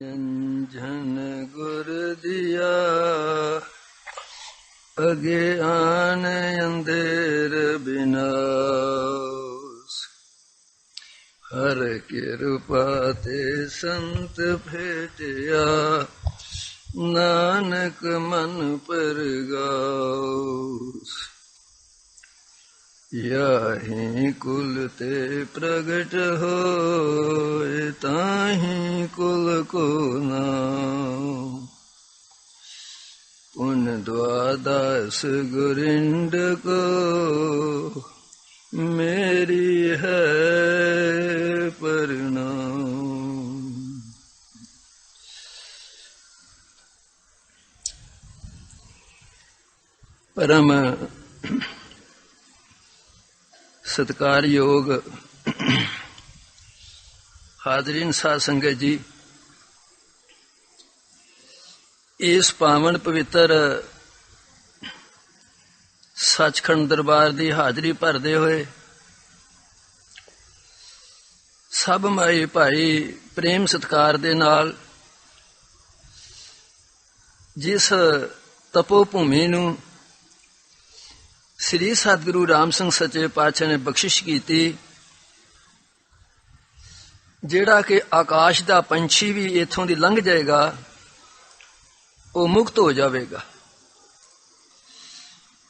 अंजन गुर दिया अज्ञान अंधेर विनाश। हर कृपा ते संत भेटिया नानक मन परगास। याहि कुल ते प्रगट होए ताहि कुल को नाम। पुन द्वादश गुरिंड को मेरी है प्रणाम। परम सत्कारयोग हाजरीन साध संगत जी, इस पावन पवित्र सचखंड दरबार की हाजरी भरदे होए सब माई भाई प्रेम सत्कार दे नाल जिस तपो भूमि नूं श्री सतगुरु राम सिंह सच्चे पातशाह ने बख्शिश की, जेड़ा कि आकाश दा पंछी भी इथों दी लंघ जाएगा वो मुक्त हो जाएगा।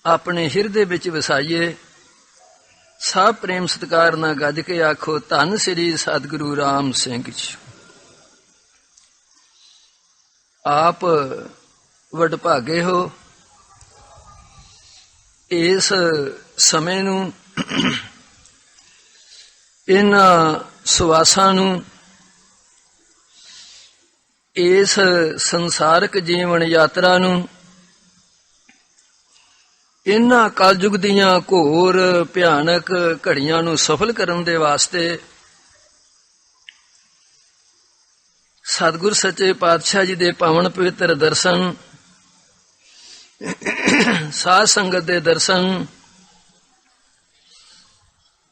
अपने हिरदे विच वसाइए सब प्रेम सत्कार ना गज के आखो धन श्री सतगुरु राम सिंह जी। आप वडभागे हो इस समय नूं इन्हां सुवासां नूं इस संसारक जीवन यात्रा नूं इन्हां कलयुग दीयां घोर भयानक घड़ियां नूं सफल करन दे वास्ते सतगुर सच्चे पातशाह जी दे पावन पवित्र दर्शन, साध संगत दे दर्शन,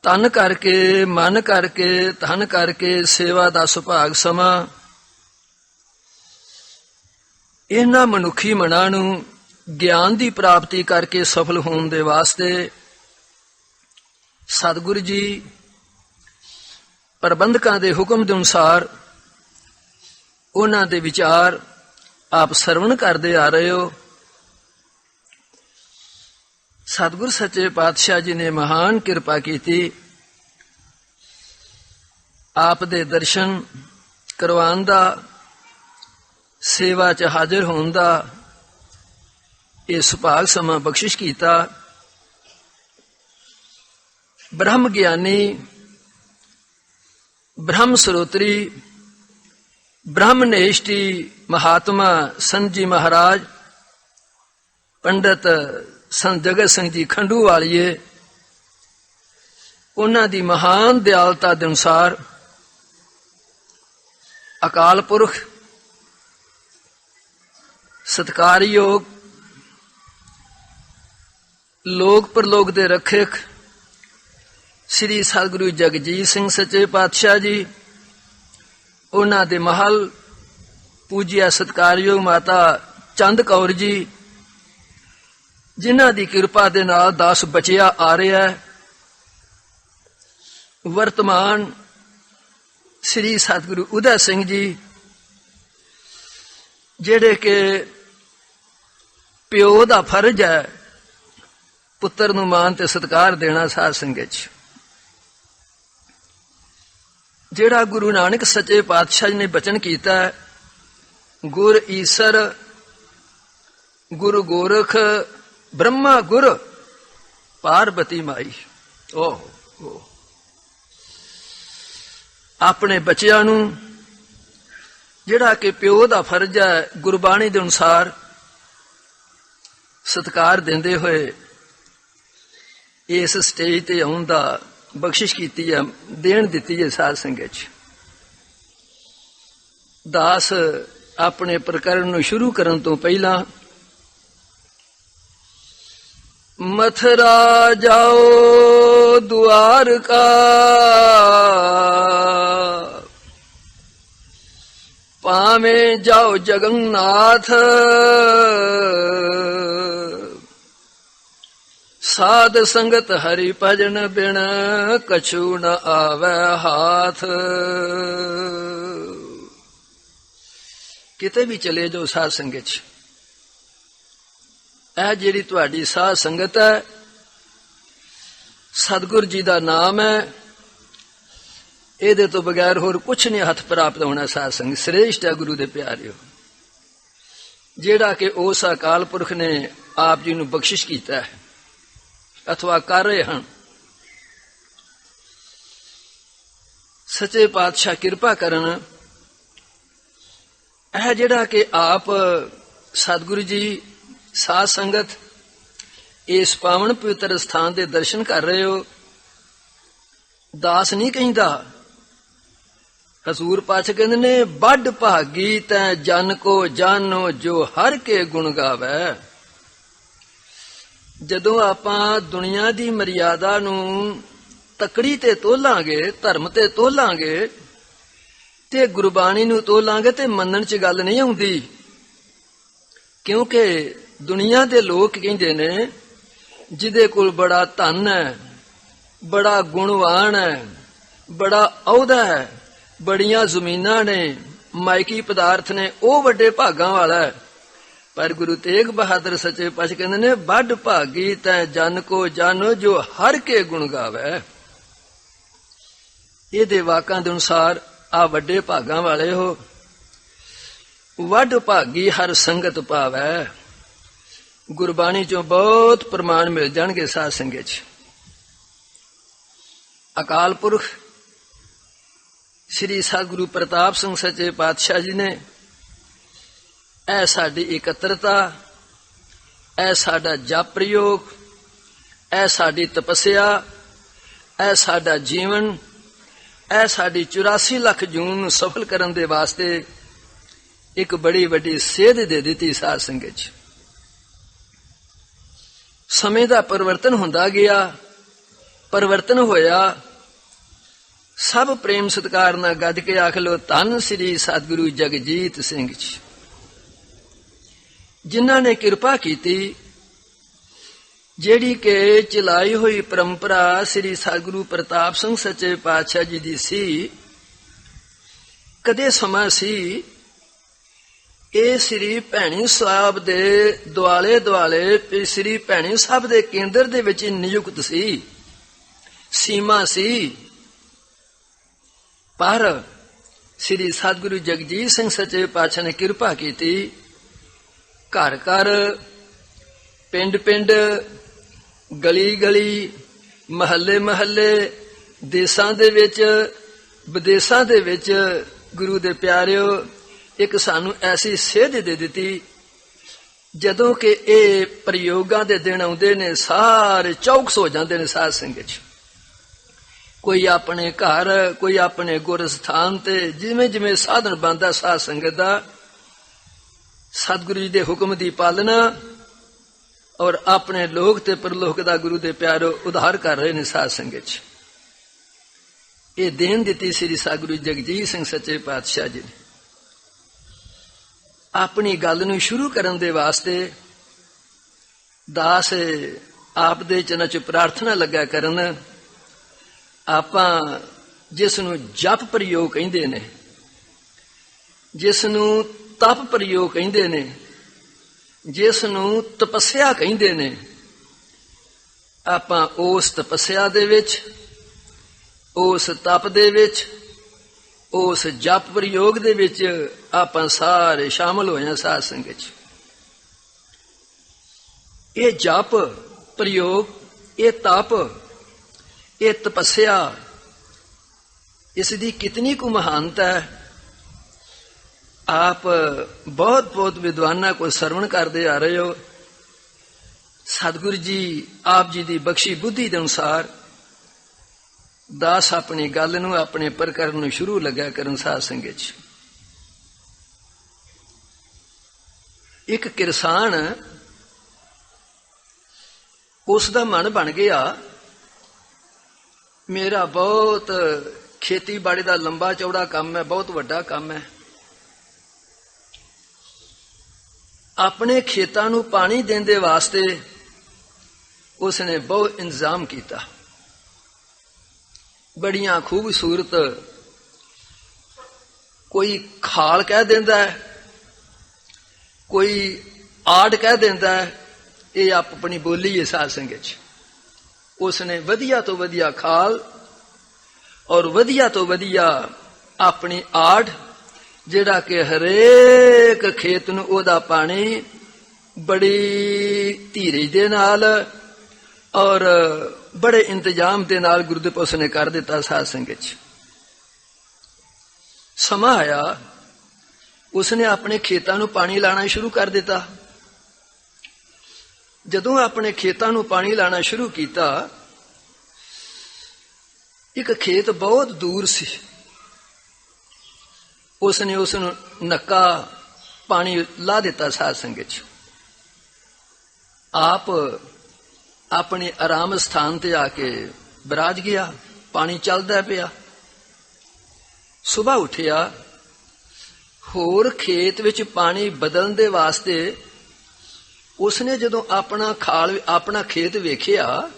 तन करके मन करके धन करके सेवा दा सुभाग समा इन्हां मनुखी मनां नूं ज्ञान दी प्राप्ति करके सफल होने दे वास्ते सतगुरु जी प्रबंधकां दे हुक्म दे अनुसार उन्हां दे विचार आप सरवण करदे आ रहे हो। सतगुर सच्चे पातशाह जी ने महान कृपा की, आप दे दर्शन करवान दा, सेवा च हाजिर होने दा ये सुभाग समा बख्शिश कीता। ब्रह्म ज्ञानी ब्रह्म स्रोत्री ब्रह्मनिष्ठी महात्मा संत जी महाराज पंडित संत जगत सिंह जी खंडू वालिए उन्हां दी महान दयालता दे अनुसार अकाल पुरख सत्कारयोग लोक परलोक दे रखक श्री सतगुरु जगजीत सिंह सच्चे पातशाह जी, उन्हां दे महल पूज्य सत्कारयोग माता चंद कौर जी, जिन्हां दी कृपा दे नाल दास बचिया आ रहा है। वर्तमान श्री सतगुरु उदय सिंह जी, जेड़े के प्यो दा फर्ज है पुत्र नूं मान ते सत्कार देना। साध संगत जेड़ा गुरु नानक सच्चे पातशाह ने बचन कीता है, गुर ईसर गुरु गोरख ब्रह्मा गुर पार्वती माई। अपने बच्चियां नूं जेड़ा कि प्यो दा फर्ज है गुरबाणी दे अनुसार सत्कार देंदे होए इस स्टेज ते आउण दा बख्शिश कीती है, देन दित्ती है। साध संगत दास अपने प्रकरण नूं शुरू करन तो पहला मथुरा जाओ द्वारका ਭਾਵੇਂ ਜਾਓ ਜਗਨਨਾਥ, ਸਾਧ ਸੰਗਤ ਹਰਿ ਭਜਨ ਬਿਨ ਕਛੂ ਨ ਆਵੈ ਹਾਥ। ਕਿਤੇ ਵੀ ਚਲੇ ਜਾਓ ਸਾਧ ਸੰਗਤ 'ਚ, ਇਹ ਜਿਹੜੀ ਤੁਹਾਡੀ ਸਾਧ ਸੰਗਤ ਹੈ, ਸਤਿਗੁਰ ਜੀ ਦਾ ਨਾਮ ਹੈ, ਇਹਦੇ ਤੋਂ ਬਗੈਰ ਹੋਰ ਕੁਛ ਨਹੀਂ ਹੱਥ ਪ੍ਰਾਪਤ ਹੋਣਾ। ਸਾਧ ਸੰਗਤ ਸ੍ਰੇਸ਼ਟ ਹੈ ਗੁਰੂ ਦੇ ਪਿਆਰਿਓ, ਜਿਹੜਾ ਕਿ ਉਸ ਅਕਾਲ ਪੁਰਖ ਨੇ ਆਪ ਜੀ ਨੂੰ ਬਖਸ਼ਿਸ਼ ਕੀਤਾ ਹੈ ਅਥਵਾ ਕਰ ਰਹੇ ਹਨ। ਸੱਚੇ ਪਾਤਸ਼ਾਹ ਕਿਰਪਾ ਕਰਨ, ਇਹ ਜਿਹੜਾ ਕਿ ਆਪ ਸਤਿਗੁਰੂ ਜੀ ਸਾਧ ਸੰਗਤ ਇਸ ਪਾਵਨ ਪਵਿੱਤਰ ਸਥਾਨ ਦੇ ਦਰਸ਼ਨ ਕਰ ਰਹੇ ਹੋ, ਦਾਸ ਨਹੀਂ ਕਹਿੰਦਾ। ਹਜ਼ੂਰ ਪਾਤਸ਼ਾਹ ਕਹਿੰਦੇ ਨੇ, ਵੱਡ ਭਾਗੀ ਤੈਂ ਜਨ ਕੋ ਜਾਨੋ ਜੋ ਹਰ ਕੇ ਗੁਣ ਗਾਵੈ। ਜਦੋਂ ਆਪਾਂ ਦੁਨੀਆ ਦੀ ਮਰਿਆਦਾ ਨੂੰ ਤਕੜੀ ਤੇ ਤੋਲਾਂਗੇ, ਧਰਮ ਤੇ ਤੋਲਾਂਗੇ, ਤੇ ਗੁਰਬਾਣੀ ਨੂੰ ਤੋਲਾਂਗੇ, ਤੇ ਮੰਨਣ 'ਚ ਗੱਲ ਨਹੀਂ ਆਉਂਦੀ। ਕਿਉਂਕਿ ਦੁਨੀਆ ਦੇ ਲੋਕ ਕਹਿੰਦੇ ਨੇ, ਜਿਹਦੇ ਕੋਲ ਬੜਾ ਧਨ ਹੈ, ਬੜਾ ਗੁਣਵਾਨ ਹੈ, ਬੜਾ ਅਹੁਦਾ ਹੈ, ਬੜੀਆਂ ਜ਼ਮੀਨਾਂ ਨੇ, ਮਾਇਕੀ ਪਦਾਰਥ ਨੇ, ਉਹ ਵੱਡੇ ਭਾਗਾਂ ਵਾਲਾ ਹੈ। ਪਰ ਗੁਰੂ ਤੇਗ ਬਹਾਦਰ ਸੱਚੇ ਪਾਤਸ਼ਾਹ ਕਹਿੰਦੇ ਨੇ, ਵੱਡ ਭਾਗੀ ਤੈਂ ਜਨ ਕੋ ਜਾਨੋ ਜੋ ਹਰ ਕੇ ਗੁਣ ਗਾਵੈ। ਇਹਦੇ ਵਾਕਾਂ ਦੇ ਅਨੁਸਾਰ ਆ ਵੱਡੇ ਭਾਗਾਂ ਵਾਲੇ ਹੋ, ਵੱਡ ਭਾਗੀ ਹਰ ਸੰਗਤ ਪਾਵੈ। ਗੁਰਬਾਣੀ ਚੋਂ ਬਹੁਤ ਪ੍ਰਮਾਣ ਮਿਲ ਜਾਣਗੇ ਸਾਧ ਸੰਗਤ 'ਚ। ਅਕਾਲ ਪੁਰਖ ਸ੍ਰੀ ਸਤਿਗੁਰੂ ਪ੍ਰਤਾਪ ਸਿੰਘ ਸੱਚੇ ਪਾਤਸ਼ਾਹ ਜੀ ਨੇ ਇਹ ਸਾਡੀ ਇਕੱਤਰਤਾ, ਇਹ ਸਾਡਾ ਜਪ ਪ੍ਰਯੋਗ, ਇਹ ਸਾਡੀ ਤਪੱਸਿਆ, ਇਹ ਸਾਡਾ ਜੀਵਨ, ਇਹ ਸਾਡੀ 84 ਲੱਖ ਜੂਨ ਨੂੰ ਸਫਲ ਕਰਨ ਦੇ ਵਾਸਤੇ ਇੱਕ ਬੜੀ ਵੱਡੀ ਸੇਧ ਦੇ ਦਿੱਤੀ ਸਾਧ ਸੰਗਤ 'ਚ। ਸਮੇਂ ਦਾ ਪਰਿਵਰਤਨ ਹੁੰਦਾ ਗਿਆ, ਪਰਿਵਰਤਨ ਹੋਇਆ। ਸਭ ਪ੍ਰੇਮ ਸਤਿਕਾਰ ਨਾਲ ਗੱਜ ਕੇ ਆਖ ਲੋ, ਧੰਨ ਸ੍ਰੀ ਸਤਿਗੁਰੂ ਜਗਜੀਤ ਸਿੰਘ ਜੀ, ਜਿਨ੍ਹਾਂ ਨੇ ਕਿਰਪਾ ਕੀਤੀ, ਜਿਹੜੀ ਕਿ ਚਲਾਈ ਹੋਈ ਪਰੰਪਰਾ ਸ੍ਰੀ ਸਤਿਗੁਰੂ ਪ੍ਰਤਾਪ ਸਿੰਘ ਸੱਚੇ ਪਾਤਸ਼ਾਹ ਜੀ ਦੀ ਸੀ। ਕਦੇ ਸਮਾਂ ਸੀ ਇਹ ਸ੍ਰੀ ਭੈਣੀ ਸਾਹਿਬ ਦੇ ਦੁਆਲੇ ਦੁਆਲੇ, ਸ੍ਰੀ ਭੈਣੀ ਸਾਹਿਬ ਦੇ ਕੇਂਦਰ ਦੇ ਵਿੱਚ ਨਿਯੁਕਤ ਸੀ, ਸੀਮਾ ਸੀ। ਪਰ ਸ੍ਰੀ ਸਤਿਗੁਰੂ ਜਗਜੀਤ ਸਿੰਘ ਸੱਚੇ ਪਾਤਸ਼ਾਹ ਨੇ ਕਿਰਪਾ ਕੀਤੀ, ਘਰ ਘਰ, ਪਿੰਡ ਪਿੰਡ, ਗਲੀ ਗਲੀ, ਮਹੱਲੇ ਮਹੱਲੇ, ਦੇਸਾਂ ਦੇ ਵਿੱਚ, ਵਿਦੇਸਾਂ ਦੇ ਵਿੱਚ ਗੁਰੂ ਦੇ ਪਿਆਰਿਓ ਇੱਕ ਸਾਨੂੰ ਐਸੀ ਸੇਧ ਦੇ ਦਿੱਤੀ। ਜਦੋਂ ਕਿ ਇਹ ਪ੍ਰਯੋਗਾਂ ਦੇ ਦਿਨ ਆਉਂਦੇ ਨੇ, ਸਾਰੇ ਚੌਕਸ ਹੋ ਜਾਂਦੇ ਨੇ ਸਾਧ ਸੰਗਤ 'ਚ। ਕੋਈ ਆਪਣੇ ਘਰ, ਕੋਈ ਆਪਣੇ ਗੁਰ ਸਥਾਨ ਤੇ, ਜਿਵੇਂ ਜਿਵੇਂ ਸਾਧਨ ਬਣਦਾ ਸਾਧ ਸੰਗਤ ਦਾ, ਸਤਿਗੁਰੂ ਜੀ ਦੇ ਹੁਕਮ ਦੀ ਪਾਲਣਾ ਔਰ ਆਪਣੇ ਲੋਕ ਤੇ ਪਰਲੋਕ ਦਾ ਗੁਰੂ ਦੇ ਪਿਆਰੋ ਉਧਾਰ ਕਰ ਰਹੇ ਨੇ ਸਾਧ ਸੰਗਤ 'ਚ। ਇਹ ਦੇਣ ਦਿੱਤੀ ਸ੍ਰੀ ਸਤਿਗੁਰੂ ਜਗਜੀਤ ਸਿੰਘ ਸੱਚੇ ਪਾਤਸ਼ਾਹ ਜੀ ਨੇ। ਆਪਣੀ ਗੱਲ ਨੂੰ ਸ਼ੁਰੂ ਕਰਨ ਦੇ ਵਾਸਤੇ ਦਾਸ ਆਪ ਦੇ ਚਰਨਾਂ 'ਚ ਪ੍ਰਾਰਥਨਾ ਲੱਗਾ ਕਰਨ। ਆਪਾਂ ਜਿਸ ਨੂੰ ਜਪ ਪ੍ਰਯੋਗ ਕਹਿੰਦੇ ਨੇ, ਜਿਸ ਨੂੰ ਤਪ ਪ੍ਰਯੋਗ ਕਹਿੰਦੇ ਨੇ, ਜਿਸ ਨੂੰ ਤਪੱਸਿਆ ਕਹਿੰਦੇ ਨੇ, ਆਪਾਂ ਉਸ ਤਪੱਸਿਆ ਦੇ ਵਿੱਚ, ਉਸ ਤਪ ਦੇ ਵਿੱਚ, ਉਸ ਜਪ ਪ੍ਰਯੋਗ ਦੇ ਵਿੱਚ ਆਪਾਂ ਸਾਰੇ ਸ਼ਾਮਲ ਹੋਏ ਹਾਂ ਸਾਧ ਸੰਗਤ 'ਚ। ਇਹ ਜਪ ਪ੍ਰਯੋਗ, ਇਹ ਤਪ, ਇਹ ਤਪੱਸਿਆ, ਇਸ ਦੀ ਕਿਤਨੀ ਕੁ ਮਹਾਨਤਾ ਹੈ। ਆਪ ਬਹੁਤ ਬਹੁਤ ਵਿਦਵਾਨਾਂ ਕੋਲ ਸਰਵਣ ਕਰਦੇ ਆ ਰਹੇ ਹੋ। ਸਤਿਗੁਰੂ ਜੀ ਆਪ ਜੀ ਦੀ ਬਖਸ਼ੀ ਬੁੱਧੀ ਦੇ ਅਨੁਸਾਰ ਦਾਸ ਆਪਣੀ ਗੱਲ ਨੂੰ, ਆਪਣੇ ਪ੍ਰਕਰਨ ਨੂੰ ਸ਼ੁਰੂ ਲੱਗਾ ਕਰਨ ਸਾਧ ਸੰਗਤ 'ਚ। ਇੱਕ ਕਿਰਸਾਨ, ਉਸ ਦਾ ਮਨ ਬਣ ਗਿਆ, ਮੇਰਾ ਬਹੁਤ ਖੇਤੀਬਾੜੀ ਦਾ ਲੰਬਾ ਚੌੜਾ ਕੰਮ ਹੈ, ਬਹੁਤ ਵੱਡਾ ਕੰਮ ਹੈ, ਆਪਣੇ ਖੇਤਾਂ ਨੂੰ ਪਾਣੀ ਦੇਣ ਦੇ ਵਾਸਤੇ ਉਸਨੇ ਬਹੁਤ ਇੰਤਜ਼ਾਮ ਕੀਤਾ। ਬੜੀਆਂ ਖੂਬਸੂਰਤ, ਕੋਈ ਖਾਲ ਕਹਿ ਦਿੰਦਾ ਹੈ, ਕੋਈ ਆੜ ਕਹਿ ਦਿੰਦਾ ਹੈ, ਇਹ ਆਪਣੀ ਬੋਲੀ ਹੈ ਸਾਧ ਸੰਗਤ 'ਚ। ਉਸਨੇ ਵਧੀਆ ਤੋਂ ਵਧੀਆ ਖਾਲ ਔਰ ਵਧੀਆ ਤੋਂ ਵਧੀਆ ਆਪਣੀ ਆੜ, ਜਿਹੜਾ ਕਿ ਹਰੇਕ ਖੇਤ ਨੂੰ ਉਹਦਾ ਪਾਣੀ ਬੜੀ ਧੀਰਜ ਦੇ ਨਾਲ ਔਰ ਬੜੇ ਇੰਤਜ਼ਾਮ ਦੇ ਨਾਲ ਗੁਰਦੇਵ ਉਸਨੇ ਕਰ ਦਿੱਤਾ। ਸਾਧ ਸੰਗਤ 'ਚ ਸਮਾਂ ਆਇਆ, ਉਸਨੇ ਆਪਣੇ ਖੇਤਾਂ ਨੂੰ ਪਾਣੀ ਲਾਣਾ ਸ਼ੁਰੂ ਕਰ ਦਿੱਤਾ। ਜਦੋਂ ਆਪਣੇ ਖੇਤਾਂ ਨੂੰ ਪਾਣੀ ਲਾਣਾ ਸ਼ੁਰੂ ਕੀਤਾ, ਇੱਕ ਖੇਤ ਬਹੁਤ ਦੂਰ ਸੀ। ਉਸਨੇ ਉਸ ਨੂੰ ਨੱਕਾ ਪਾਣੀ ਲਾ ਦਿੱਤਾ। ਸਾਧ ਸੰਗਤ 'ਚ ਆਪ ਆਪਣੇ ਆਰਾਮ ਸਥਾਨ ਤੇ ਆ ਕੇ ਬਿਰਾਜ ਗਿਆ। ਪਾਣੀ ਚੱਲਦਾ ਪਿਆ। ਸੁਬਾਹ ਉੱਠਿਆ, ਹੋਰ ਖੇਤ ਵਿੱਚ ਪਾਣੀ ਬਦਲਣ ਦੇ ਵਾਸਤੇ ਉਸਨੇ ਜਦੋਂ ਆਪਣਾ ਖੇਤ ਵੇਖਿਆ,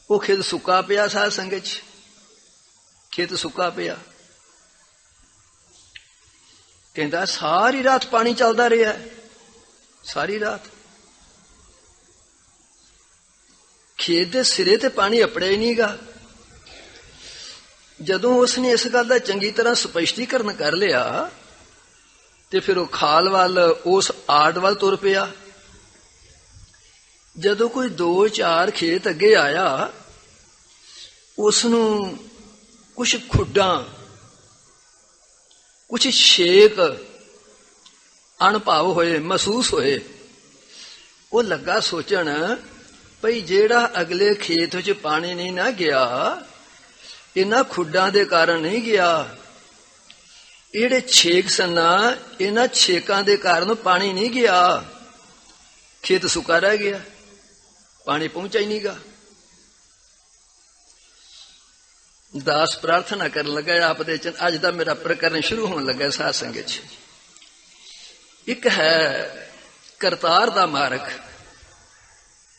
ਉਹ ਖੇਤ ਸੁੱਕਾ ਪਿਆ। ਸਾਧ ਸੰਗਤ 'ਚ ਖੇਤ ਸੁੱਕਾ ਪਿਆ। ਕਹਿੰਦਾ ਸਾਰੀ ਰਾਤ ਪਾਣੀ ਚੱਲਦਾ ਰਿਹਾ, ਸਾਰੀ ਰਾਤ ਖੇਤ ਦੇ ਸਿਰੇ ਤੇ ਪਾਣੀ ਅਪੜਿਆ ਹੀ ਨਹੀਂਗਾ। ਜਦੋਂ ਉਸਨੇ ਇਸ ਗੱਲ ਦਾ ਚੰਗੀ ਤਰ੍ਹਾਂ ਸਪਸ਼ਟੀਕਰਨ ਕਰ ਲਿਆ ਤੇ ਫਿਰ ਉਹ ਖਾਲ ਵੱਲ, ਉਸ ਆੜ ਵੱਲ ਤੁਰ ਪਿਆ। ਜਦੋਂ ਕੋਈ 2-4 ਖੇਤ ਅੱਗੇ ਆਇਆ, ਉਸਨੂੰ ਕੁਛ ਖੁੱਡਾਂ, ਕੁਛ ਛੇਕ ਅਨੁਭਵ ਹੋਏ, ਮਹਿਸੂਸ ਹੋਏ। ਉਹ ਲੱਗਾ ਸੋਚਣ, ਭਈ ਜਿਹੜਾ ਅਗਲੇ ਖੇਤ ਵਿੱਚ ਪਾਣੀ ਨਹੀਂ ਨਾ ਗਿਆ, ਇਹਨਾਂ ਖੁੱਡਾਂ ਦੇ ਕਾਰਨ ਨਹੀਂ ਗਿਆ। ਜਿਹੜੇ ਛੇਕ ਸਨ, ਇਹਨਾਂ ਛੇਕਾਂ ਦੇ ਕਾਰਨ ਪਾਣੀ ਨਹੀਂ ਗਿਆ। ਖੇਤ ਸੁੱਕਾ ਰਹਿ ਗਿਆ, ਪਾਣੀ ਪਹੁੰਚਾ ਹੀ ਨਹੀਂਗਾ। ਦਾਸ ਪ੍ਰਾਰਥਨਾ ਕਰਨ ਲੱਗਾ ਆਪ ਦੇ ਚ। ਅੱਜ ਦਾ ਮੇਰਾ ਪ੍ਰਕਰਨ ਸ਼ੁਰੂ ਹੋਣ ਲੱਗਾ ਸਾਧ ਸੰਗਤ 'ਚ। ਇੱਕ ਹੈ ਕਰਤਾਰ ਦਾ ਮਾਰਗ,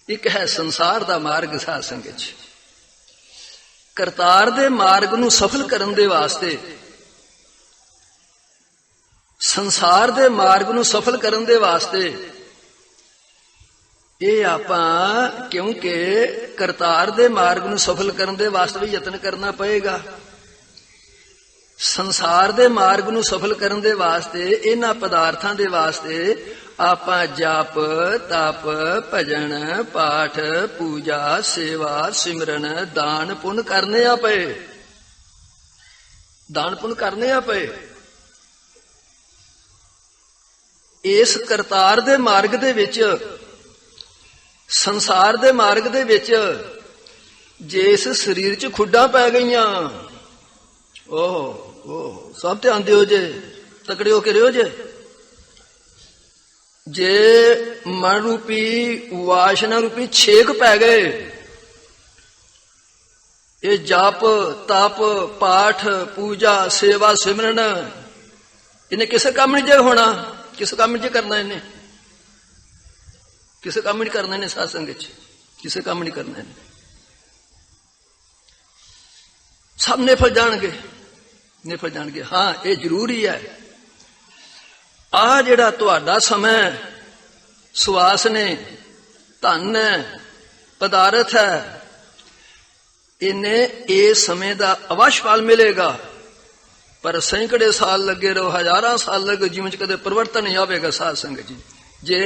ਇੱਕ ਹੈ ਸੰਸਾਰ ਦਾ ਮਾਰਗ। ਸਾਧ ਸੰਗਤ 'ਚ ਕਰਤਾਰ ਦੇ ਮਾਰਗ ਨੂੰ ਸਫਲ ਕਰਨ ਦੇ ਵਾਸਤੇ, ਸੰਸਾਰ ਦੇ ਮਾਰਗ ਨੂੰ ਸਫਲ ਕਰਨ ਦੇ ਵਾਸਤੇ ਇਹ ਆਪਾਂ, ਕਿਉਂਕਿ ਕਰਤਾਰ ਦੇ ਮਾਰਗ ਨੂੰ ਸਫਲ ਕਰਨ ਦੇ ਵਾਸਤੇ ਵੀ ਯਤਨ ਕਰਨਾ ਪਏਗਾ। ਸੰਸਾਰ ਦੇ ਮਾਰਗ ਨੂੰ ਸਫਲ ਕਰਨ ਦੇ ਵਾਸਤੇ, ਇਹਨਾਂ ਪਦਾਰਥਾਂ ਦੇ ਵਾਸਤੇ ਆਪਾਂ ਜਪ, ਤਪ, ਭਜਨ, ਪਾਠ, ਪੂਜਾ, ਸੇਵਾ, ਸਿਮਰਨ, ਦਾਨ, ਪੁੰਨ ਕਰਨੇ ਆ ਪਏ। ਦਾਨ ਪੁੰਨ ਕਰਨੇ ਆ ਪਏ। ਇਸ ਕਰਤਾਰ ਦੇ ਮਾਰਗ ਦੇ ਵਿੱਚ, ਸੰਸਾਰ ਦੇ ਮਾਰਗ ਦੇ ਵਿੱਚ, ਜਿਸ ਸਰੀਰ 'ਚ ਖੁੱਡਾਂ ਪੈ ਗਈਆਂ, ਉਹ ਸਭ ਧਿਆਨ ਦਿਓ ਜੇ, ਤਕੜੇ ਹੋ ਕੇ ਰਿਓ ਜੇ। ਜੇ ਮਨ ਰੂਪੀ, ਵਾਸ਼ਨਾ ਰੂਪੀ ਛੇਕ ਪੈ ਗਏ, ਇਹ ਜਪ, ਤਪ, ਪਾਠ, ਪੂਜਾ, ਸੇਵਾ, ਸਿਮਰਨ, ਇਹਨੇ ਕਿਸੇ ਕੰਮ ਨਹੀਂ ਜੇ ਹੋਣਾ। ਕਿਸੇ ਕੰਮ ਨਹੀਂ ਕਰਨਾ, ਇਹਨੇ ਕਿਸੇ ਕੰਮ ਨਹੀਂ ਕਰਨਾ। ਇਹਨੇ ਸਾਧ ਸੰਗਤ 'ਚ ਕਿਸੇ ਕੰਮ ਨਹੀਂ ਕਰਨਾ। ਇਹਨੇ ਸਭ ਨਿਫਲ ਜਾਣਗੇ, ਨਿਫਲ ਜਾਣਗੇ। ਹਾਂ, ਇਹ ਜ਼ਰੂਰੀ ਹੈ। ਆਹ ਜਿਹੜਾ ਤੁਹਾਡਾ ਸਮਾਂ, ਸੁਆਸ ਨੇ, ਧਨ ਹੈ, ਪਦਾਰਥ ਹੈ, ਇਹਨੇ ਇਸ ਸਮੇਂ ਦਾ ਅਵਸ਼ ਫਲ ਮਿਲੇਗਾ। ਪਰ ਸੈਂਕੜੇ ਸਾਲ ਲੱਗੇ ਰਹੋ, ਹਜ਼ਾਰਾਂ ਸਾਲ ਲੱਗੇ, ਜੀਵਨ 'ਚ ਕਦੇ ਪਰਿਵਰਤਨ ਨਹੀਂ ਆਵੇਗਾ। ਸਾਧ ਸੰਗਤ ਜੀ, ਜੇ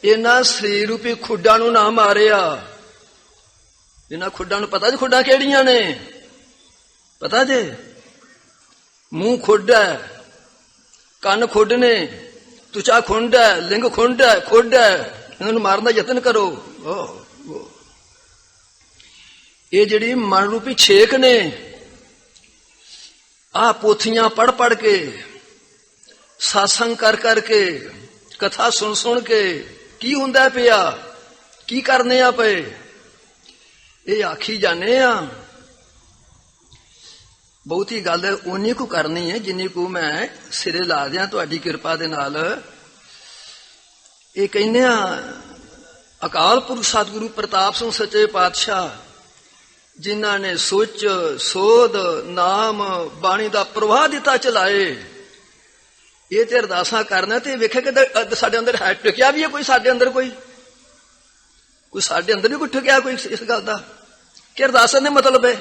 ਇਹਨਾਂ ਸਰੀਰ ਰੂਪੀ ਖੁੱਡਾਂ ਨੂੰ ਨਾ ਮਾਰਿਆ, ਇਹਨਾਂ ਖੁੱਡਾਂ ਨੂੰ ਪਤਾ ਜੀ ਖੁੱਡਾਂ ਕਿਹੜੀਆਂ ਨੇ? ਪਤਾ ਜੇ? ਮੂੰਹ ਖੁੱਡ ਹੈ, ਕੰਨ ਖੁੱਡ ਨੇ, ਤੁਚਾ ਖੁੰਡ ਹੈ, ਲਿੰਗ ਖੁੰਡ ਹੈ, ਖੁੱਡ ਹੈ। ਇਹਨਾਂ ਨੂੰ ਮਾਰਨ ਦਾ ਯਤਨ ਕਰੋ। ਇਹ ਜਿਹੜੀ ਮਨ ਰੂਪੀ ਛੇਕ ਨੇ, ਆਹ ਪੋਥੀਆਂ ਪੜ੍ਹ ਪੜ੍ਹ ਕੇ, ਸਾਸੰਗ ਕਰ ਕਰਕੇ, ਕਥਾ ਸੁਣ ਸੁਣ ਕੇ ਕੀ ਹੁੰਦਾ ਪਿਆ, ਕੀ ਕਰਨੇ ਆ ਪਏ, ਇਹ ਆਖੀ ਜਾਣੇ ਆ। ਬਹੁਤੀ ਗੱਲ ਉਨੀ ਕੁ ਕਰਨੀ ਹੈ ਜਿੰਨੀ ਕੁ ਮੈਂ ਸਿਰੇ ਲਾ ਦਿਆਂ ਤੁਹਾਡੀ ਕਿਰਪਾ ਦੇ ਨਾਲ। ਇਹ ਕਹਿੰਦੇ ਆ ਅਕਾਲ ਪੁਰਖ ਸਤਿਗੁਰੂ ਪ੍ਰਤਾਪ ਸਿੰਘ ਸੱਚੇ ਪਾਤਸ਼ਾਹ, ਜਿਨ੍ਹਾਂ ਨੇ ਸੋਚ ਸੋਧ ਨਾਮ ਬਾਣੀ ਦਾ ਪ੍ਰਵਾਹ ਦਿੱਤਾ ਚਲਾਏ। ਇਹ ਤੇ ਅਰਦਾਸਾਂ ਕਰਨਾ ਤੇ ਵੇਖਿਆ ਕਿ ਸਾਡੇ ਅੰਦਰ ਹੈ ਟਿਕਿਆ ਵੀ ਹੈ ਕੋਈ, ਸਾਡੇ ਅੰਦਰ ਕੋਈ ਸਾਡੇ ਅੰਦਰ ਵੀ ਕੋਈ ਟਿਕਿਆ ਕੋਈ ਇਸ ਗੱਲ ਦਾ ਕਿ ਅਰਦਾਸਾਂ ਦੇ ਮਤਲਬ ਹੈ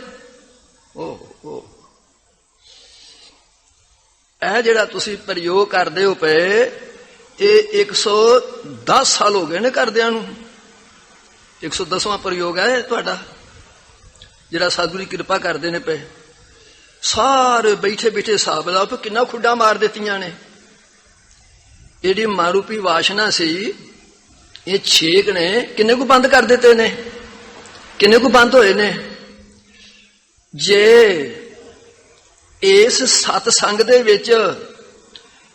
ਇਹ ਜਿਹੜਾ ਤੁਸੀਂ ਪ੍ਰਯੋਗ ਕਰਦੇ ਹੋ ਪਏ, ਇਹ 110 ਸਾਲ ਹੋ ਗਏ ਨੇ ਕਰਦਿਆਂ ਨੂੰ। 110ਵਾਂ ਪ੍ਰਯੋਗ ਹੈ ਤੁਹਾਡਾ ਜਿਹੜਾ ਸਤਿਗੁਰੂ ਦੀ ਕਿਰਪਾ ਕਰਦੇ ਨੇ ਪਏ। ਸਾਰੇ ਬੈਠੇ ਬੈਠੇ ਹਿਸਾਬ ਲਾਓ ਕਿ ਕਿੰਨਾ ਖੁੱਡਾ ਮਾਰ ਦਿੱਤੀਆਂ ਨੇ। ਜਿਹੜੀ ਮਾਰੂਪੀ ਵਾਸ਼ਨਾ ਸੀ, ਇਹ ਛੇਕ ਨੇ ਕਿੰਨੇ ਕੁ ਬੰਦ ਕਰ ਦਿੱਤੇ ਨੇ, ਕਿੰਨੇ ਕੁ ਬੰਦ ਹੋਏ ਨੇ। ਜੇ ਇਸ ਸਤਸੰਗ ਦੇ ਵਿੱਚ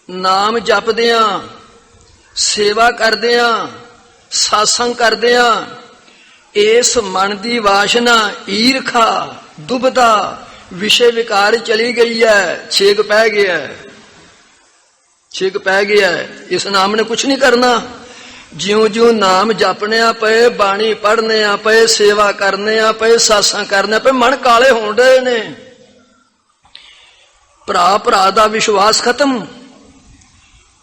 ਨਾਮ ਜਪਦਿਆਂ, ਸੇਵਾ ਕਰਦਿਆਂ, ਸਾਸੰਗ ਕਰਦਿਆਂ ਇਸ ਮਨ ਦੀ ਵਾਸ਼ਨਾ, ਈਰਖਾ, ਦੁਬਦਾ, ਵਿਸ਼ੇ ਵਿਕਾਰ ਚਲੀ ਗਈ ਹੈ, ਛੇਕ ਪੈ ਗਿਆ, ਛੇਕ ਪੈ ਗਿਆ। ਇਸ ਨਾਮ ਨੇ ਕੁਛ ਨਹੀਂ ਕਰਨਾ। ਜਿਉਂ ਜਿਉਂ ਨਾਮ ਜਪਣਿਆ ਪਏ, ਬਾਣੀ ਪੜ੍ਹਨਿਆ ਪਏ, ਸੇਵਾ ਕਰਨਿਆ ਪਏ, ਸਾਸੰਗ ਕਰਨਿਆ ਪਏ, ਮਨ ਕਾਲੇ ਹੋਣ ਰਹੇ ਨੇ। ਭਰਾ ਭਰਾ ਦਾ ਵਿਸ਼ਵਾਸ ਖਤਮ,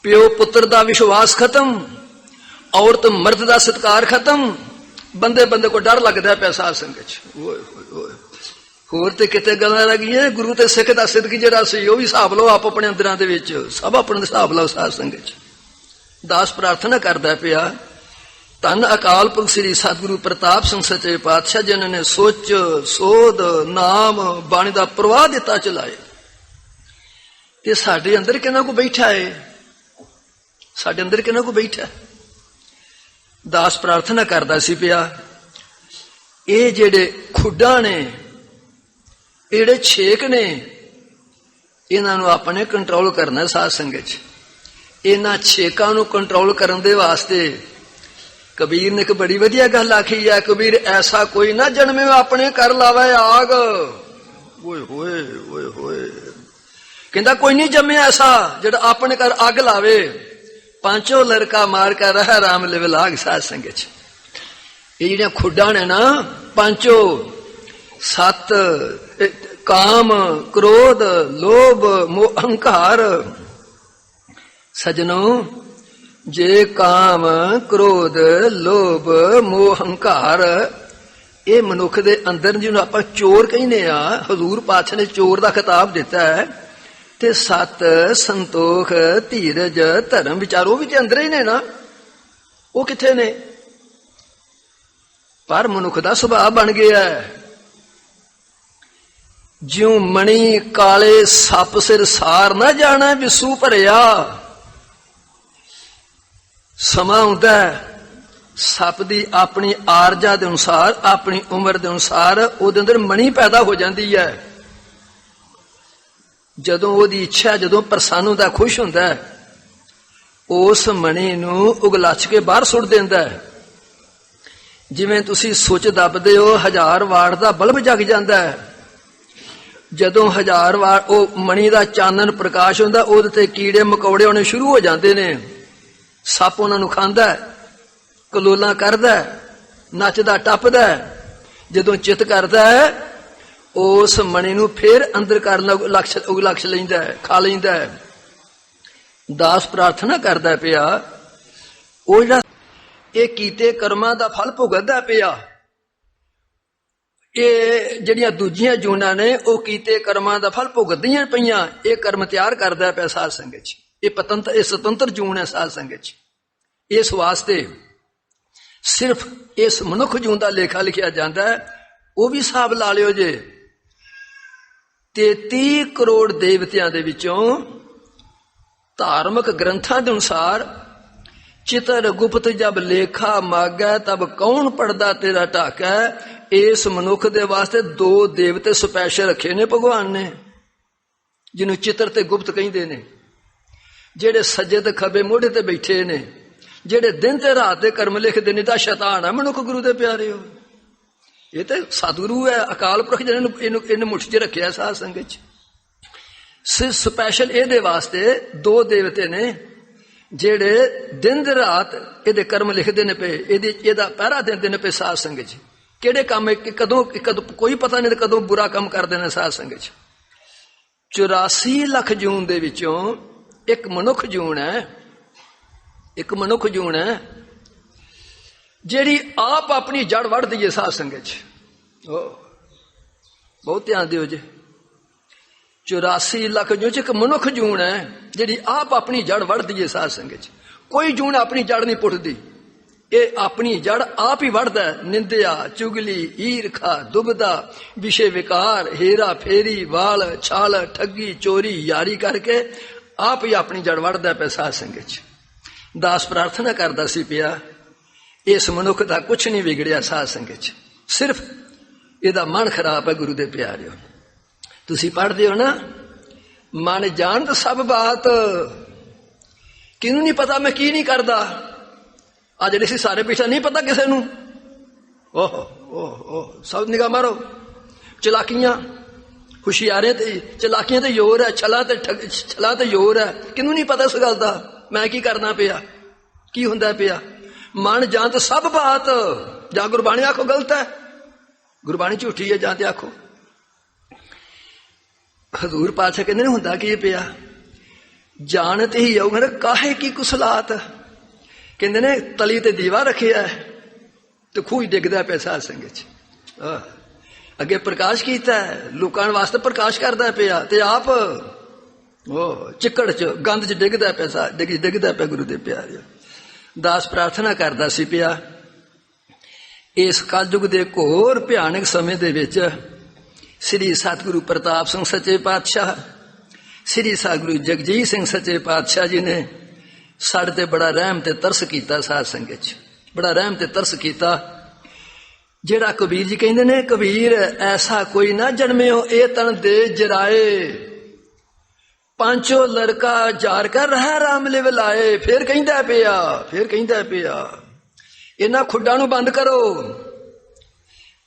ਪਿਓ ਪੁੱਤਰ ਦਾ ਵਿਸ਼ਵਾਸ ਖਤਮ, ਔਰਤ ਮਰਦ ਦਾ ਸਤਿਕਾਰ ਖਤਮ। ਬੰਦੇ ਬੰਦੇ ਕੋ ਡਰ ਲੱਗਦਾ ਪਿਆ ਸਾਧ ਸੰਗਤ ਚ। ਹੋਰ ਤੇ ਕਿਤੇ ਗੱਲਾਂ ਲੱਗੀਆਂ। ਗੁਰੂ ਤੇ ਸਿੱਖ ਦਾ ਸਿੱਧਕ ਜਿਹੜਾ ਸੀ ਉਹ ਵੀ ਹਿਸਾਬ ਲਓ ਆਪ ਆਪਣੇ ਅੰਦਰਾਂ ਦੇ ਵਿੱਚ, ਸਭ ਆਪਣੇ ਹਿਸਾਬ ਲਓ ਸਾਧ ਸੰਗਤ ਚ। ਦਾਸ ਪ੍ਰਾਰਥਨਾ ਕਰਦਾ ਪਿਆ, ਧੰਨ ਅਕਾਲ ਪੁਰਖ ਸ੍ਰੀ ਸਤਿਗੁਰੂ ਪ੍ਰਤਾਪ ਸਿੰਘ ਸੱਚੇ ਪਾਤਸ਼ਾਹ, ਜਿਨ੍ਹਾਂ ਨੇ ਸੋਚ ਸੋਧ ਨਾਮ ਬਾਣੀ ਦਾ ਪ੍ਰਵਾਹ ਦਿੱਤਾ ਚਲਾਏ। ਤੇ ਸਾਡੇ ਅੰਦਰ ਕਿਹਨਾਂ ਕੋ ਬੈਠਾ ਹੈ, ਸਾਡੇ ਅੰਦਰ ਕਿਹਨਾਂ ਕੋ ਬੈਠਾ। ਦਾਸ ਪ੍ਰਾਰਥਨਾ ਕਰਦਾ ਸੀ ਪਿਆ, ਇਹ ਜਿਹੜੇ ਖੁੱਡਾਂ ਨੇ, ਇਹ ਜਿਹੜੇ ਛੇਕ ਨੇ, ਇਹਨਾਂ ਨੂੰ ਆਪਣੇ ਕੰਟਰੋਲ ਕਰਨਾ ਸਾਧ ਸੰਗਤ ਚ। ਇਹਨਾਂ ਛੇਕਾਂ ਨੂੰ ਕੰਟਰੋਲ ਕਰਨ ਦੇ ਵਾਸਤੇ ਕਬੀਰ ਨੇ ਇੱਕ ਬੜੀ ਵਧੀਆ ਗੱਲ ਆਖੀ ਹੈ। ਕਬੀਰ ਐਸਾ ਕੋਈ ਨਾ ਜਨਮੇ ਆਪਣੇ ਕਰ ਲਾਵੇ ਆਗ। ਓਏ ਹੋਏ ਓਏ ਹੋਏ, ਕਹਿੰਦਾ ਕੋਈ ਨਹੀਂ ਜੰਮਿਆ ਐਸਾ ਜਿਹੜਾ ਆਪਣੇ ਘਰ ਅੱਗ ਲਾਵੇ। ਪਾਂਚੋ ਲੜਕਾ ਮਾਰ ਕੇ ਰਹਿ ਰਾਮ ਲਿਵ ਲਾਗ ਸਾਧ ਸੰਗਤ ਚ। ਇਹ ਜਿਹੜੀਆਂ ਖੁੱਡਾਂ ਨੇ ਨਾ ਪਾਂਚੋ, ਸੱਤ, ਕਾਮ, ਕ੍ਰੋਧ, ਲੋਭ, ਮੋਹ, ਅਹੰਕਾਰ। ਸਜਣੋ, ਜੇ ਕਾਮ, ਕ੍ਰੋਧ, ਲੋਭ, ਮੋਹ, ਅਹੰਕਾਰ ਇਹ ਮਨੁੱਖ ਦੇ ਅੰਦਰ, ਜਿਹਨੂੰ ਆਪਾਂ ਚੋਰ ਕਹਿੰਦੇ ਆ, ਹਜ਼ੂਰ ਪਾਤਸ਼ਾਹ ਨੇ ਚੋਰ ਦਾ ਖਿਤਾਬ ਦਿੱਤਾ ਹੈ। ਤੇ ਸਤ, ਸੰਤੋਖ, ਧੀਰਜ, ਧਰਮ, ਵਿਚਾਰ ਉਹ ਵੀ ਤੇ ਅੰਦਰ ਹੀ ਨੇ ਨਾ। ਉਹ ਕਿੱਥੇ ਨੇ? ਪਰ ਮਨੁੱਖ ਦਾ ਸੁਭਾਅ ਬਣ ਗਿਆ ਜਿਉਂ ਮਣੀ ਕਾਲੇ ਸੱਪ ਸਿਰ ਸਾਰ ਨਾ ਜਾਣਾ ਵਿਸੂ ਭਰਿਆ। ਸਮਾਂ ਹੁੰਦਾ ਸੱਪ ਦੀ ਆਪਣੀ ਆਰਜਾ ਦੇ ਅਨੁਸਾਰ, ਆਪਣੀ ਉਮਰ ਦੇ ਅਨੁਸਾਰ ਉਹਦੇ ਅੰਦਰ ਮਣੀ ਪੈਦਾ ਹੋ ਜਾਂਦੀ ਹੈ। ਜਦੋਂ ਉਹਦੀ ਇੱਛਾ, ਜਦੋਂ ਪ੍ਰਸੰਨ ਹੁੰਦਾ, ਖੁਸ਼ ਹੁੰਦਾ, ਉਸ ਮਣੀ ਨੂੰ ਉਗਲੱਛ ਕੇ ਬਾਹਰ ਸੁੱਟ ਦਿੰਦਾ। ਜਿਵੇਂ ਤੁਸੀਂ ਸੁੱਚ ਦੱਬਦੇ ਹੋ, 1000 ਵਾਟ ਦਾ ਬਲਬ ਜਗ ਜਾਂਦਾ ਹੈ। ਜਦੋਂ 1000 ਵਾਟ ਉਹ ਮਣੀ ਦਾ ਚਾਨਣ ਪ੍ਰਕਾਸ਼ ਹੁੰਦਾ, ਉਹਦੇ ਤੇ ਕੀੜੇ ਮਕੌੜੇ ਆਉਣੇ ਸ਼ੁਰੂ ਹੋ ਜਾਂਦੇ ਨੇ। ਸੱਪ ਉਹਨਾਂ ਨੂੰ ਖਾਂਦਾ, ਕਲੋਲਾਂ ਕਰਦਾ, ਨੱਚਦਾ ਟੱਪਦਾ। ਜਦੋਂ ਚਿੱਤ ਕਰਦਾ ਹੈ, ਉਸ ਮਣੀ ਨੂੰ ਫੇਰ ਅੰਦਰ ਕਰਨ ਉਗਲੱਛ ਲੈਂਦਾ, ਖਾ ਲੈਂਦਾ। ਦਾਸ ਪ੍ਰਾਰਥਨਾ ਕਰਦਾ ਪਿਆ, ਉਹ ਜਿਹੜਾ ਇਹ ਕੀਤੇ ਕਰਮਾਂ ਦਾ ਫਲ ਭੁਗਤਦਾ ਪਿਆ। ਇਹ ਜਿਹੜੀਆਂ ਦੂਜੀਆਂ ਜੂਨਾਂ ਨੇ ਉਹ ਕੀਤੇ ਕਰਮਾਂ ਦਾ ਫਲ ਭੁਗਤਦੀਆਂ ਪਈਆਂ। ਇਹ ਕਰਮ ਤਿਆਰ ਕਰਦਾ ਪਿਆ ਸਾਧ ਸੰਗਤ ਚ। ਇਹ ਸੁਤੰਤਰ ਜੂਨ ਹੈ ਸਾਧ ਸੰਗਤ ਚ। ਇਸ ਵਾਸਤੇ ਸਿਰਫ ਇਸ ਮਨੁੱਖ ਜੂਨ ਦਾ ਲੇਖਾ ਲਿਖਿਆ ਜਾਂਦਾ ਹੈ। ਉਹ ਵੀ ਹਿਸਾਬ ਲਾ ਲਿਓ ਜੇ, 33 ਕਰੋੜ ਦੇਵਤਿਆਂ ਦੇ ਵਿੱਚੋਂ ਧਾਰਮਿਕ ਗ੍ਰੰਥਾਂ ਦੇ ਅਨੁਸਾਰ ਚਿਤਰ ਗੁਪਤ ਜਬ ਲੇਖਾ ਮਾਗੈ ਤਬ ਕੌਣ ਪੜਦਾ ਤੇਰਾ ਢਾਕੈ। ਇਸ ਮਨੁੱਖ ਦੇ ਵਾਸਤੇ 2 ਦੇਵਤੇ ਸਪੈਸ਼ਲ ਰੱਖੇ ਨੇ ਭਗਵਾਨ ਨੇ, ਜਿਹਨੂੰ ਚਿਤਰ ਤੇ ਗੁਪਤ ਕਹਿੰਦੇ ਨੇ। ਜਿਹੜੇ ਸੱਜੇ ਤੇ ਖੱਬੇ ਮੋਢੇ ਤੇ ਬੈਠੇ ਨੇ, ਜਿਹੜੇ ਦਿਨ ਤੇ ਰਾਤ ਦੇ ਕਰਮ ਲਿਖਦੇ ਨੇ। ਤਾਂ ਸ਼ੈਤਾਨ ਹੈ ਮਨੁੱਖ ਗੁਰੂ ਦੇ ਪਿਆਰਿਓ। ਇਹ ਤੇ ਸਤਿਗੁਰੂ ਹੈ, ਅਕਾਲ ਪੁਰਖ ਜਿਹਨੇ ਇਹਨੂੰ ਮੁੱਠ 'ਚ ਰੱਖਿਆ ਸਾਧ ਸੰਗਤ 'ਚ। ਸਪੈਸ਼ਲ ਇਹਦੇ ਵਾਸਤੇ 2 ਦੇਵਤੇ ਨੇ ਜਿਹੜੇ ਦਿਨ ਤੇ ਰਾਤ ਇਹਦੇ ਕਰਮ ਲਿਖਦੇ ਨੇ ਪਏ, ਇਹਦਾ ਪਹਿਰਾ ਦਿੰਦੇ ਨੇ ਪਏ ਸਾਧ ਸੰਗਤ ਜੀ। ਕਿਹੜੇ ਕੰਮ ਕਦੋਂ ਕੋਈ ਪਤਾ ਨਹੀਂ ਕਦੋਂ ਬੁਰਾ ਕੰਮ ਕਰਦੇ ਨੇ ਸਾਧ ਸੰਗਤ ਜੀ। 84 ਲੱਖ ਜੂਨ ਦੇ ਵਿੱਚੋਂ ਇੱਕ ਮਨੁੱਖ ਜੂਨ ਹੈ, ਇੱਕ ਮਨੁੱਖ ਜੂਨ ਹੈ ਜਿਹੜੀ ਆਪ ਆਪਣੀ ਜੜ ਵੜ ਦਈਏ ਸਾਧ ਸੰਗਤ ਚ। ਬਹੁਤ ਧਿਆਨ ਦਿਓ ਜੀ। 84 ਲੱਖ ਜੂਨ ਚ ਇੱਕ ਮਨੁੱਖ ਜੂਨ ਹੈ ਜਿਹੜੀ ਆਪ ਆਪਣੀ ਜੜ ਵੜ ਦਈਏ ਸਾਧ ਸੰਗਤ ਚ। ਕੋਈ ਜੂਨ ਆਪਣੀ ਜੜ ਨਹੀਂ ਪੁੱਟਦੀ, ਇਹ ਆਪਣੀ ਜੜ ਆਪ ਹੀ ਵੜਦਾ। ਨਿੰਦਿਆ, ਚੁਗਲੀ, ਈਰਖਾ, ਦੁਬਦਾ, ਵਿਸ਼ੇ ਵਿਕਾਰ, ਹੇਰਾ ਫੇਰੀ, ਵਾਲ ਛਾਲ, ਠੱਗੀ, ਚੋਰੀ, ਯਾਰੀ ਕਰਕੇ ਆਪ ਹੀ ਆਪਣੀ ਜੜ ਵੜਦਾ ਪਿਆ ਸਾਧ ਸੰਗਤ ਚ। ਦਾਸ ਪ੍ਰਾਰਥਨਾ ਕਰਦਾ ਸੀ ਪਿਆ, ਇਸ ਮਨੁੱਖ ਦਾ ਕੁਛ ਨਹੀਂ ਵਿਗੜਿਆ ਸਾਧ ਸੰਗਤ ਚ, ਸਿਰਫ ਇਹਦਾ ਮਨ ਖਰਾਬ ਹੈ। ਗੁਰੂ ਦੇ ਪਿਆਰਿਓ, ਤੁਸੀਂ ਪੜ੍ਹਦੇ ਹੋ ਨਾ, ਮਨ ਜਾਣਤ ਸਭ ਬਾਤ, ਕਿਹਨੂੰ ਨਹੀਂ ਪਤਾ ਮੈਂ ਕੀ ਨਹੀਂ ਕਰਦਾ। ਆ ਜਿਹੜੇ ਸੀ ਸਾਰੇ ਪਿੱਛਾ ਨਹੀਂ ਪਤਾ ਕਿਸੇ ਨੂੰ। ਸਭ ਨਿਗਾਹ ਮਾਰੋ, ਚਲਾਕੀਆਂ ਹੁਸ਼ਿਆਰੇ ਤੇ ਚਲਾਕੀਆਂ ਤੇ ਜ਼ੋਰ ਹੈ, ਛਲਾ ਤੇ ਜ਼ੋਰ ਹੈ। ਕਿਹਨੂੰ ਨਹੀਂ ਪਤਾ ਇਸ ਗੱਲ ਦਾ ਮੈਂ ਕੀ ਕਰਨਾ ਪਿਆ, ਕੀ ਹੁੰਦਾ ਪਿਆ। ਮਨ ਜਾਣਤ ਸਭ ਬਾਤ, ਜਾਂ ਗੁਰਬਾਣੀ ਆਖੋ ਗਲਤ ਹੈ, ਗੁਰਬਾਣੀ ਝੂਠੀ ਹੈ, ਜਾਂ ਤੇ ਆਖੋ। ਹਜ਼ੂਰ ਪਾਤਸ਼ਾਹ ਕਹਿੰਦੇ ਨੇ ਹੁੰਦਾ ਕੀ ਪਿਆ, ਜਾਣਤ ਹੀ ਆਉ ਕਾਹੇ ਕੀ ਕੁਸਲਾਤ। ਕਹਿੰਦੇ ਨੇ ਤਲੀ ਤੇ ਦੀਵਾ ਰੱਖਿਆ ਤੇ ਖੂਹ ਡਿੱਗਦਾ ਪਿਆ ਸਾਧ ਸੰਗਤ ਚ। ਅੱਗੇ ਪ੍ਰਕਾਸ਼ ਕੀਤਾ, ਲੋਕਾਂ ਵਾਸਤੇ ਪ੍ਰਕਾਸ਼ ਕਰਦਾ ਪਿਆ ਤੇ ਆਪ ਚਿੱਕੜ ਚ ਗੰਦ ਚ ਡਿੱਗਦਾ ਪਿਆ, ਡਿੱਗਦਾ ਪਿਆ। ਗੁਰੂ ਦੇ ਪਿਆਰਿਓ, ਦਾਸ ਪ੍ਰਾਰਥਨਾ ਕਰਦਾ ਸੀ ਪਿਆ, ਇਸ ਕਲਯੁਗ ਦੇ ਘੋਰ ਭਿਆਨਕ ਸਮੇਂ ਦੇ ਵਿੱਚ ਸ੍ਰੀ ਸਤਿਗੁਰੂ ਪ੍ਰਤਾਪ ਸਿੰਘ ਸੱਚੇ ਪਾਤਸ਼ਾਹ, ਸ੍ਰੀ ਸਤਿਗੁਰੂ ਜਗਜੀਤ ਸਿੰਘ ਸੱਚੇ ਪਾਤਸ਼ਾਹ ਜੀ ਨੇ ਸਾਡੇ ਤੇ ਬੜਾ ਰਹਿਮ ਤੇ ਤਰਸ ਕੀਤਾ ਸਾਧ ਸੰਗਤ ਚ, ਬੜਾ ਰਹਿਮ ਤੇ ਤਰਸ ਕੀਤਾ। ਜਿਹੜਾ ਕਬੀਰ ਜੀ ਕਹਿੰਦੇ ਨੇ, ਕਬੀਰ ਐਸਾ ਕੋਈ ਨਾ ਜਨਮਿਓ ਇਹ ਤਨ ਦੇ ਜਰਾਏ, ਪਾਂਚੋ ਲੜਕਾ ਜਾਰ ਕਰ ਰਹਿ ਰਾਮ ਲਿਵ ਲਾਏ। ਫੇਰ ਕਹਿੰਦਾ ਪਿਆ ਇਹਨਾਂ ਖੁੱਡਾਂ ਨੂੰ ਬੰਦ ਕਰੋ,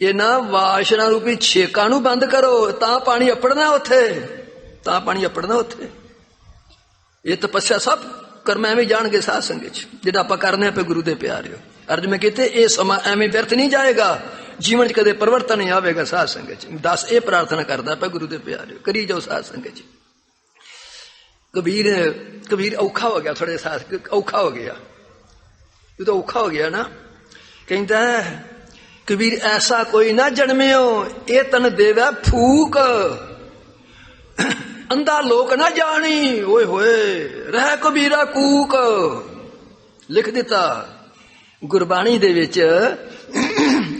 ਇਹਨਾਂ ਵਾਸ਼ਨਾ ਰੂਪੀ ਛੇਕਾਂ ਨੂੰ ਬੰਦ ਕਰੋ, ਤਾਂ ਪਾਣੀ ਅਪੜਨਾ ਉੱਥੇ। ਇਹ ਤਪੱਸਿਆ ਸਭ ਕਰਮ ਐਵੇਂ ਜਾਣਗੇ ਸਾਧ ਸੰਗਤ ਚ, ਜਿਹੜਾ ਆਪਾਂ ਕਰਨੇ ਪਏ। ਗੁਰੂ ਦੇ ਪਿਆਰਿਓ, ਅਰਜ ਮੈਂ ਕੀਤੇ ਇਹ ਸਮਾਂ ਐਵੇਂ ਵਿਅਰਥ ਨਹੀਂ ਜਾਏਗਾ, ਜੀਵਨ ਚ ਕਦੇ ਪਰਿਵਰਤਨ ਨਹੀਂ ਆਵੇਗਾ ਸਾਧ ਸੰਗਤ ਚ। ਦੱਸ ਇਹ ਪ੍ਰਾਰਥਨਾ ਕਰਦਾ ਪਿਆ ਗੁਰੂ ਦੇ ਪਿਆਰਿਓ, ਕਰੀ ਜਾਓ ਸਾਧ ਸੰਗਤ ਚ। ਕਬੀਰ ਔਖਾ ਹੋ ਗਿਆ, ਥੋੜੇ ਸਾਧ ਔਖਾ ਹੋ ਗਿਆ, ਜਦੋਂ ਔਖਾ ਹੋ ਗਿਆ ਨਾ, ਕਹਿੰਦਾ ਕਬੀਰ ਐਸਾ ਕੋਈ ਨਾ ਜਨਮਿਓ ਇਹ ਤਨ ਦੇਵੈ ਫੂਕ, ਅੰਧਾ ਲੋਕ ਨਾ ਜਾਣੀ, ਓਏ ਹੋਏ ਰਹਿ ਕਬੀਰਾ ਕੂਕ। ਲਿਖ ਦਿੱਤਾ ਗੁਰਬਾਣੀ ਦੇ ਵਿੱਚ।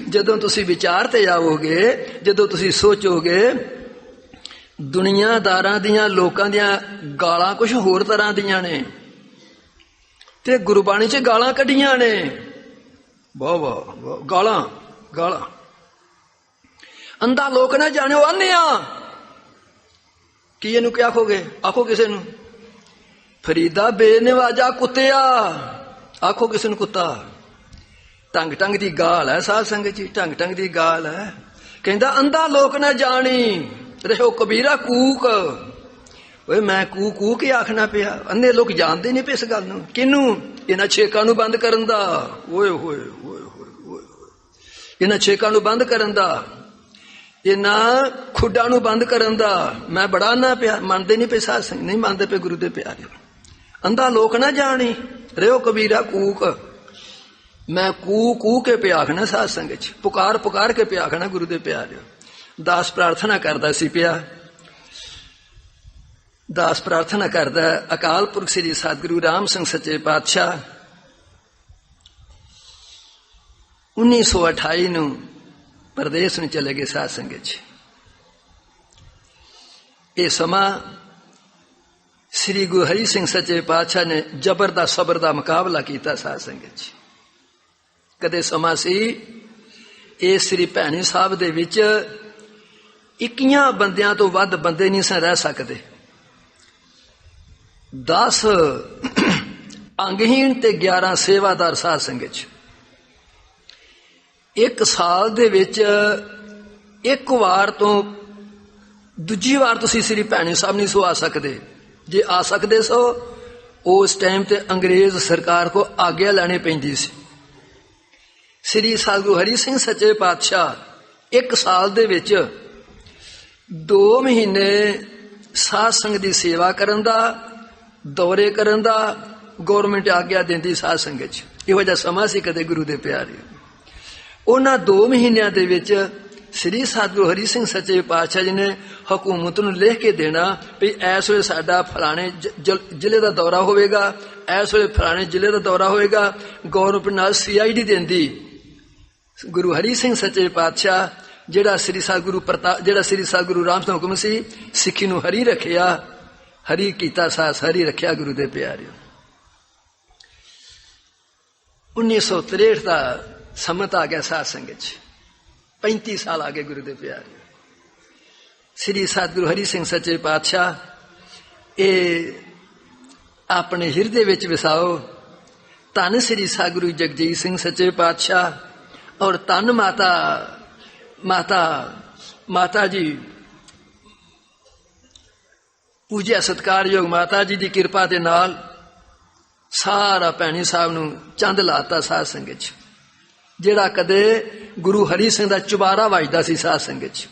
ਜਦੋਂ ਤੁਸੀਂ ਵਿਚਾਰ ਤੇ ਆਓਗੇ, ਜਦੋਂ ਤੁਸੀਂ ਸੋਚੋਗੇ, ਦੁਨੀਆਦਾਰਾਂ ਦੀਆਂ, ਲੋਕਾਂ ਦੀਆਂ ਗਾਲਾਂ ਕੁਝ ਹੋਰ ਤਰ੍ਹਾਂ ਦੀਆਂ ਨੇ ਤੇ ਗੁਰਬਾਣੀ 'ਚ ਗਾਲਾਂ ਕੱਢੀਆਂ ਨੇ। ਵਾਹ ਗਾਲਾਂ। ਅੰਧਾ ਲੋਕ ਨਾ ਜਾਣਿਓ ਆਨਿਆ, ਕੀ ਇਹਨੂੰ ਕਿਆ ਆਖੋਗੇ? ਆਖੋ ਕਿਸੇ ਨੂੰ ਫਰੀਦਾ ਬੇਨਵਾਜਾ ਕੁੱਤਿਆ, ਆਖੋ ਕਿਸੇ ਨੂੰ ਕੁੱਤਾ। ਢੰਗ ਦੀ ਗਾਲ ਹੈ ਸਾਧ ਸੰਗਤ ਜੀ, ਢੰਗ ਦੀ ਗਾਲ ਹੈ। ਕਹਿੰਦਾ ਅੰਧਾ ਲੋਕ ਨਾ ਜਾਣੀ ਰਹੋ ਕਬੀਰਾ ਕੂਕ। ਓਏ ਮੈਂ ਕੂ ਕੀ ਆਖਣਾ ਪਿਆ, ਅੰਨੇ ਲੋਕ ਜਾਣਦੇ ਨਹੀਂ ਪਏ ਇਸ ਗੱਲ ਨੂੰ। ਕਿਹਨੂੰ? ਇਹਨਾਂ ਛੇਕਾਂ ਨੂੰ ਬੰਦ ਕਰਨ ਦਾ। ਓਏ ਹੋਏ ਇਹਨਾਂ ਛੇਕਾਂ ਨੂੰ ਬੰਦ ਕਰਨ ਦਾ, ਇਹਨਾਂ ਖੁੱਡਾਂ ਨੂੰ ਬੰਦ ਕਰਨ ਦਾ। ਮੈਂ ਬੜਾ ਨਾ ਪਿਆ, ਮੰਨਦੇ ਨਹੀਂ ਪਏ ਸਾਧ ਸੰਗਤ, ਨਹੀਂ ਮੰਨਦੇ ਪਏ ਗੁਰੂ ਦੇ ਪਿਆਰੇ। ਅੰਧਾ ਲੋਕ ਨਾ ਜਾਣੀ ਰਿਓ ਕਬੀਰਾ ਕੂਕ। ਮੈਂ ਕੂ ਕੇ ਪਿਆ ਆਖਣਾ ਸਾਧ ਸੰਗਤ ਚ, ਪੁਕਾਰ ਕੇ ਪਿਆ ਆਖਣਾ ਗੁਰੂ ਦੇ ਪਿਆਰੇ। ਦਾਸ ਪ੍ਰਾਰਥਨਾ ਕਰਦਾ ਸੀ ਪਿਆ, ਦਾਸ ਪ੍ਰਾਰਥਨਾ ਕਰਦਾ ਅਕਾਲ ਪੁਰਖ ਸ੍ਰੀ ਸਤਿਗੁਰੂ ਰਾਮ ਸਿੰਘ ਸੱਚੇ ਪਾਤਸ਼ਾਹ 1928 ਨੂੰ ਪ੍ਰਦੇਸ਼ ਨੂੰ ਚਲੇ ਗਏ ਸਾਧ ਸੰਗਤ ਚ। ਇਹ ਸਮਾਂ ਸ੍ਰੀ ਗੁਰੂ ਹਰੀ ਸਿੰਘ ਸੱਚੇ ਪਾਤਸ਼ਾਹ ਨੇ ਜ਼ਬਰ ਦਾ ਸਬਰ ਦਾ ਮੁਕਾਬਲਾ ਕੀਤਾ ਸਾਧ ਸੰਗਤ ਚ। ਕਦੇ ਸਮਾਂ ਸੀ ਇਹ ਸ੍ਰੀ ਭੈਣੀ ਸਾਹਿਬ ਦੇ ਵਿੱਚ 21 ਬੰਦਿਆਂ ਤੋਂ ਵੱਧ ਬੰਦੇ ਨਹੀਂ ਸਨ ਰਹਿ ਸਕਦੇ। 10 ਅੰਗਹੀਣ ਤੇ 11 ਸੇਵਾਦਾਰ ਸਾਧ ਸੰਗਤ ਚ। ਇੱਕ ਸਾਲ ਦੇ ਵਿੱਚ ਇੱਕ ਵਾਰ ਤੋਂ ਦੂਜੀ ਵਾਰ ਤੁਸੀਂ ਸ੍ਰੀ ਭੈਣੀ ਸਾਹਿਬ ਨਹੀਂ ਸੋ ਆ ਸਕਦੇ। ਜੇ ਆ ਸਕਦੇ ਸੋ उस टाइम ते अंग्रेज सरकार को आग्ञा लैनी पैंदी सी। श्री सतगुरु हरि सिंह सच्चे पातशाह 1 साल दे विच 2 महीने साध संगत दी सेवा करन दा, दौरे करन दा गौरमेंट आग्ञा देंदी साध संगत च। इहो जिहा समां सी कदे गुरु दे प्यारे। उन्हां 2 महीनिਆਂ ਦੇ ਵਿੱਚ श्री सतगुरु हरि सिंह सच्चे पातशाह जी ने हुकूमत नूं लिख के देना भी इस वे साडा फलाने जिले का दौरा होगा, इस वे फलाने जिले का दौरा होगा। गौरमेंट नाल CID देंदी। गुरु हरि सिंह सच्चे पातशाह जिहड़ा श्री सतगुरु प्रताप जिहड़ा श्री सतगुरु रामदास हुकम सी, सिੱਖੀ ਨੂੰ हरी रखिया, हरी कीता सास हरी रखिया गुरु दे प्यारे। 1963 का सम्मत आ गया साध संगत च। 35 साल आ गए गुरु दे प्यारे। श्री सतगुरु हरि सिंह सच्चे पातशाह ये अपने हिरदे विच वसाओ। धन श्री सतगुरु जगजीत सिंह सच्चे पातशाह और धन माता माता माता जी पूज्य सत्कारयोग माता जी की कृपा के नाल सारा भैणी साहब नूं चंद लाता साध संगत च। जिहड़ा कदे गुरु हरि सिंह दा चुबारा वजदा सी साध संगत च,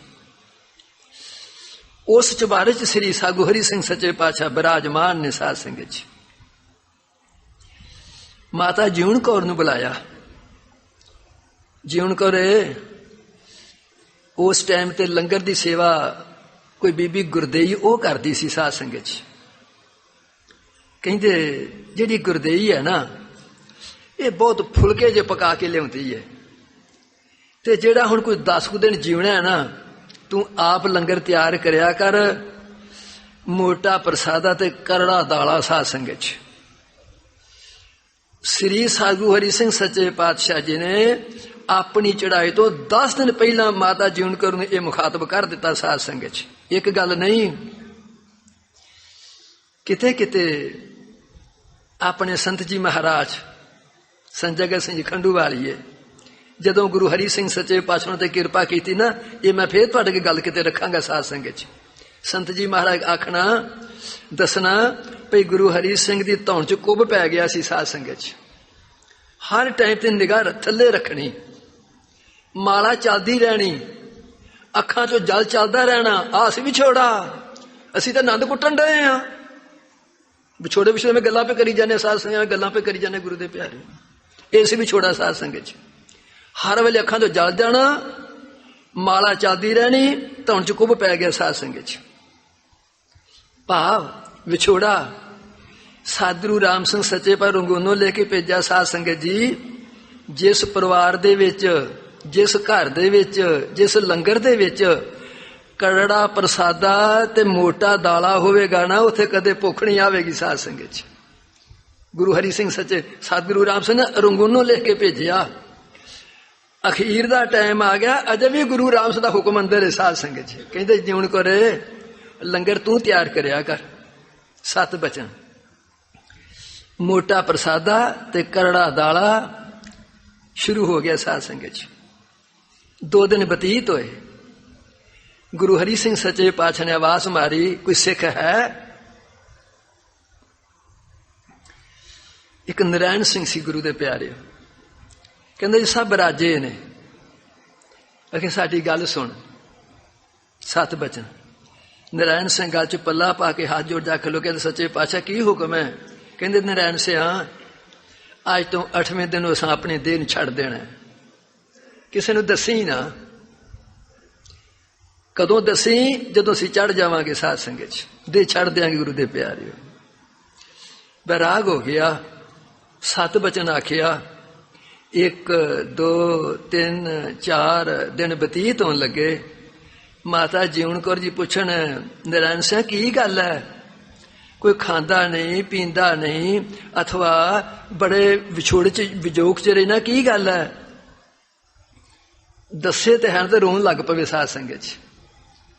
उस चुबारे च श्री सतगुरु हरि सिंह सच्चे पातशाह विराजमान ने साध संगत च। माता जीवन कौर नूं बुलाया। जीवन कौर उस टाइम ते लंगर दी सेवा कोई बीबी गुरदेई वो करदी सी साध संगत च। कहंदे जिहड़ी गुरदेई है ना, ये बहुत फुलके जे पका के लियाउंदी है, ते जेड़ा हुण कोई 10 दिन जीवना है ना, तू आप लंगर तैयार करया कर, मोटा प्रसादा ते करड़ा दाला साध संगत च। श्री सतगुरु हरि सिंह सच्चे पातशाह जी ने अपनी चढ़ाई तो 10 दिन पहला माता जीवन कौर नूं यह मुखातब कर दिता साध संगत च। एक गल नहीं, किते किते अपने संत जी महाराज संजय सिंह जी खंडू वालीए जदों गुरु हरि सिंह सच्चे पातशाह ते कृपा की ना, ये मैं फिर तुहाडे गल किते रखांगा साध संगत च। संत जी महाराज आखना दसना भई गुरु हरि सिंह दी धौन च कुब पै गया सी साध संगत च। हर टाइम ते निगाह थल्ले रखनी, माला चलदी रहनी, अखां चों जल चलदा रहना। आस विछोड़ा, असी तो आनंद कुट्टन डए हां। विछोड़े विछोड़े में गल्लां पे करी जाने, साध संगत गल्लां पे करी जाने गुरु दे प्यारे। इस विछोड़ा साध संगत च हर वेले अखां चों जल जाना, माला चलदी रहनी, धौन च कुब पै गया साध संगत च। भाव विछोड़ा सतगुरु राम सिंह सच्चे पर रंगोनों लेके भेजा साध संगत जी। जिस परिवार दे विच, जिस घर दे विच, जिस लंगर दे विच कड़ड़ा प्रसादा ते मोटा दाला होवेगा ना, उत्थे कदे भुख नहीं आवेगी साध संगत च। गुरु हरि सिंह सच्चे सतगुरु राम सिंह ने रंगोनों लिख के भेजिया। अखीर दा टाइम आ गया, अजे भी गुरु राम सिंह दा हुक्म अंदर है साध संगत च। कहंदे जीवन करे लंगर तू तैयार करया कर। 7 बचन, मोटा प्रसादा ते करड़ा दाला शुरू हो गया साध संगत च। 2 दिन बतीत होए। गुरु हरि सिंह सच्चे पातशाह ने आवाज मारी, कोई सिख है? एक नारायण सिंह सी गुरु दे प्यारे। कहंदे जी सब राजे ने। आखे साडी गल सुन। 7 बचन। नारायण सिंह गल च पल्ला पा के हाथ जोड़ जा खलो। कहते सच्चे पातशाह की हुक्म है? कहते नारायण सिंह हाँ, अज तो 8वें दिन असां अपने देह छड़ देना। किसी नूं दसी ना। कदों दसी? जदों असीं चढ़ जावांगे साध संगत च, देह छड़ देंगे गुरु दे प्यारे। बैराग हो गया। 7 बचन आखिया। 1 2 3 4 दिन बतीत होने लगे। माता जीवन कौर जी पूछन नारायण सिंह की गल है? कोई खांदा नहीं पींदा नहीं, अथवा बड़े विछोड़े च विजोग च रहना, की गल है? दसे तो है तो रोन लग पवे साध संगत च,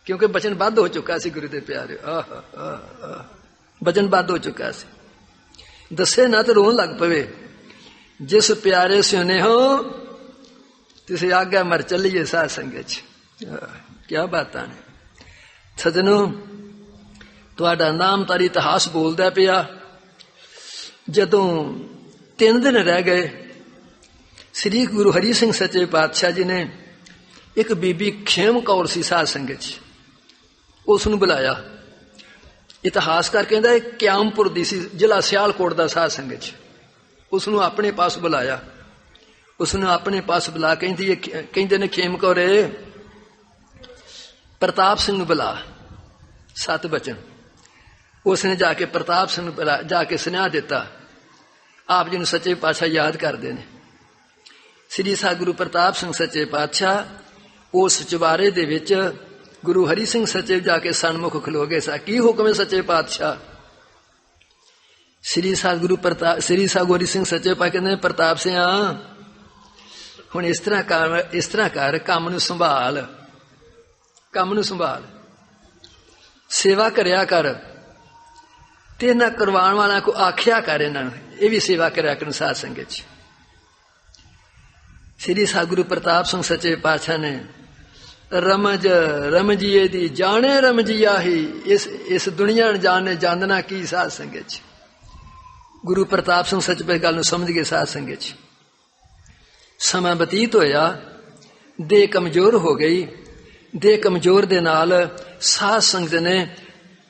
क्योंकि बचन बद हो चुका सी गुरु दे प्यारे। बचन बद हो चुका सी। दसे ना तो रोन लग पवे। जिस प्यारे सुने हो तिसे आगे मर चलिए साध संगत च। क्या बात है सजनों, तुहाडा नाम तारी इतिहास बोलदा पिया। जदों 3 दिन रह गए, श्री गुरु हरि सिंह सच्चे पातशाह जी ने एक बीबी खेम कौर सी साध संगत च, उसनूं बुलाया। इतिहासकार कहता है क्यामपुर दी सी, जिला सियालकोट दा साध संगत च। उसनूं अपने पास बुलाया। उसनूं अपने पास बुला कहते ने खेम कौरे प्रताप सिंह नूं बुला, 7 बचन। उसने जाके प्रताप सिंह नूं बुला जाके सुनेहा दिता, आप जी नूं सच्चे पातशाह याद करते हैं। श्री साध गुरु प्रताप सिंह सच्चे पातशाह उस चुबारे दे विच गुरु हरि सिंह सच्चे जाके सन्मुख खलो गए सा। की हुक्म है सच्चे पातशाह? श्री साध गुरु हरि सिंह सच्चे पातशाह कहते प्रताप सिंह हुण इस तरह कर काम नूं संभाल, काम नूं संभाल, सेवा करया कर ते इन्हां करवाण वाला को आख्या कर, इन्हां ये भी सेवा करया करन साध संगत च। श्री साध गुरु प्रताप सिंह सच्चे पातशाह ने रमज रमजिए दी जाने रमजिया ही, इस दुनिया ने जाने जानना की साध संगत च। गुरु प्रताप सिंह सच्चे पातशाह गल नूं समझ गए साध संगत च। समा बतीत होया, देह कमजोर हो गई। देह कमजोर दे नाल साध संगत ने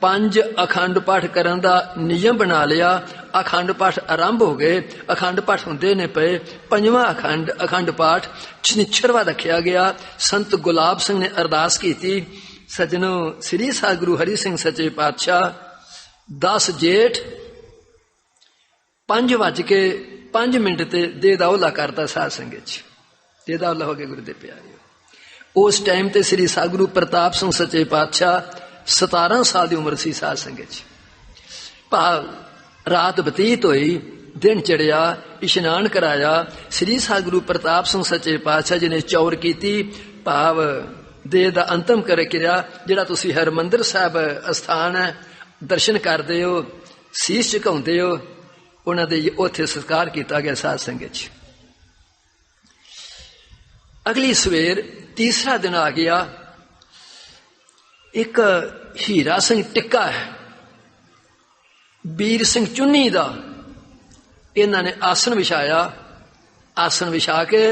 5 अखंड पाठ करन दा नियम बना लिया। अखंड पाठ आरंभ हो गए। अखंड पाठ होंदे ने पे 5वां अखंड पाठ शनिचरवा रखा गया। संत गुलाब सिंह ने अरदास की थी, सजनों श्री साध गुरु हरि सिंह सच्चे पातशाह 10 जेठ 5:05 ते दे दौला करता साध संगत च। दे दौला हो गए गुरु दे प्यारे। उस टाइम ते श्री साध गुरु प्रताप सिंह सच्चे पातशाह 17 साल की उम्र सी साध संगत च। भाव रात बतीत हुई, दिन चढ़िया, इशनान कराया। श्री साध गुरु प्रताप सिंह सच्चे पातशाह जी ने चौर की, भाव देह का अंतम क्रिया जिहड़ा तुसीं हरमंदिर साहब अस्थान है दर्शन करते हो, शीश झुकाउंदे हो, उन्हां दे उत्थे संस्कार किया गया साध संगत च। अगली सवेर तीसरा दिन आ गया। एक हीरा सिंह टिक्का है, बीर सिंह चुन्नी दा, इन्हां ने आसन विछाया। आसन विछा के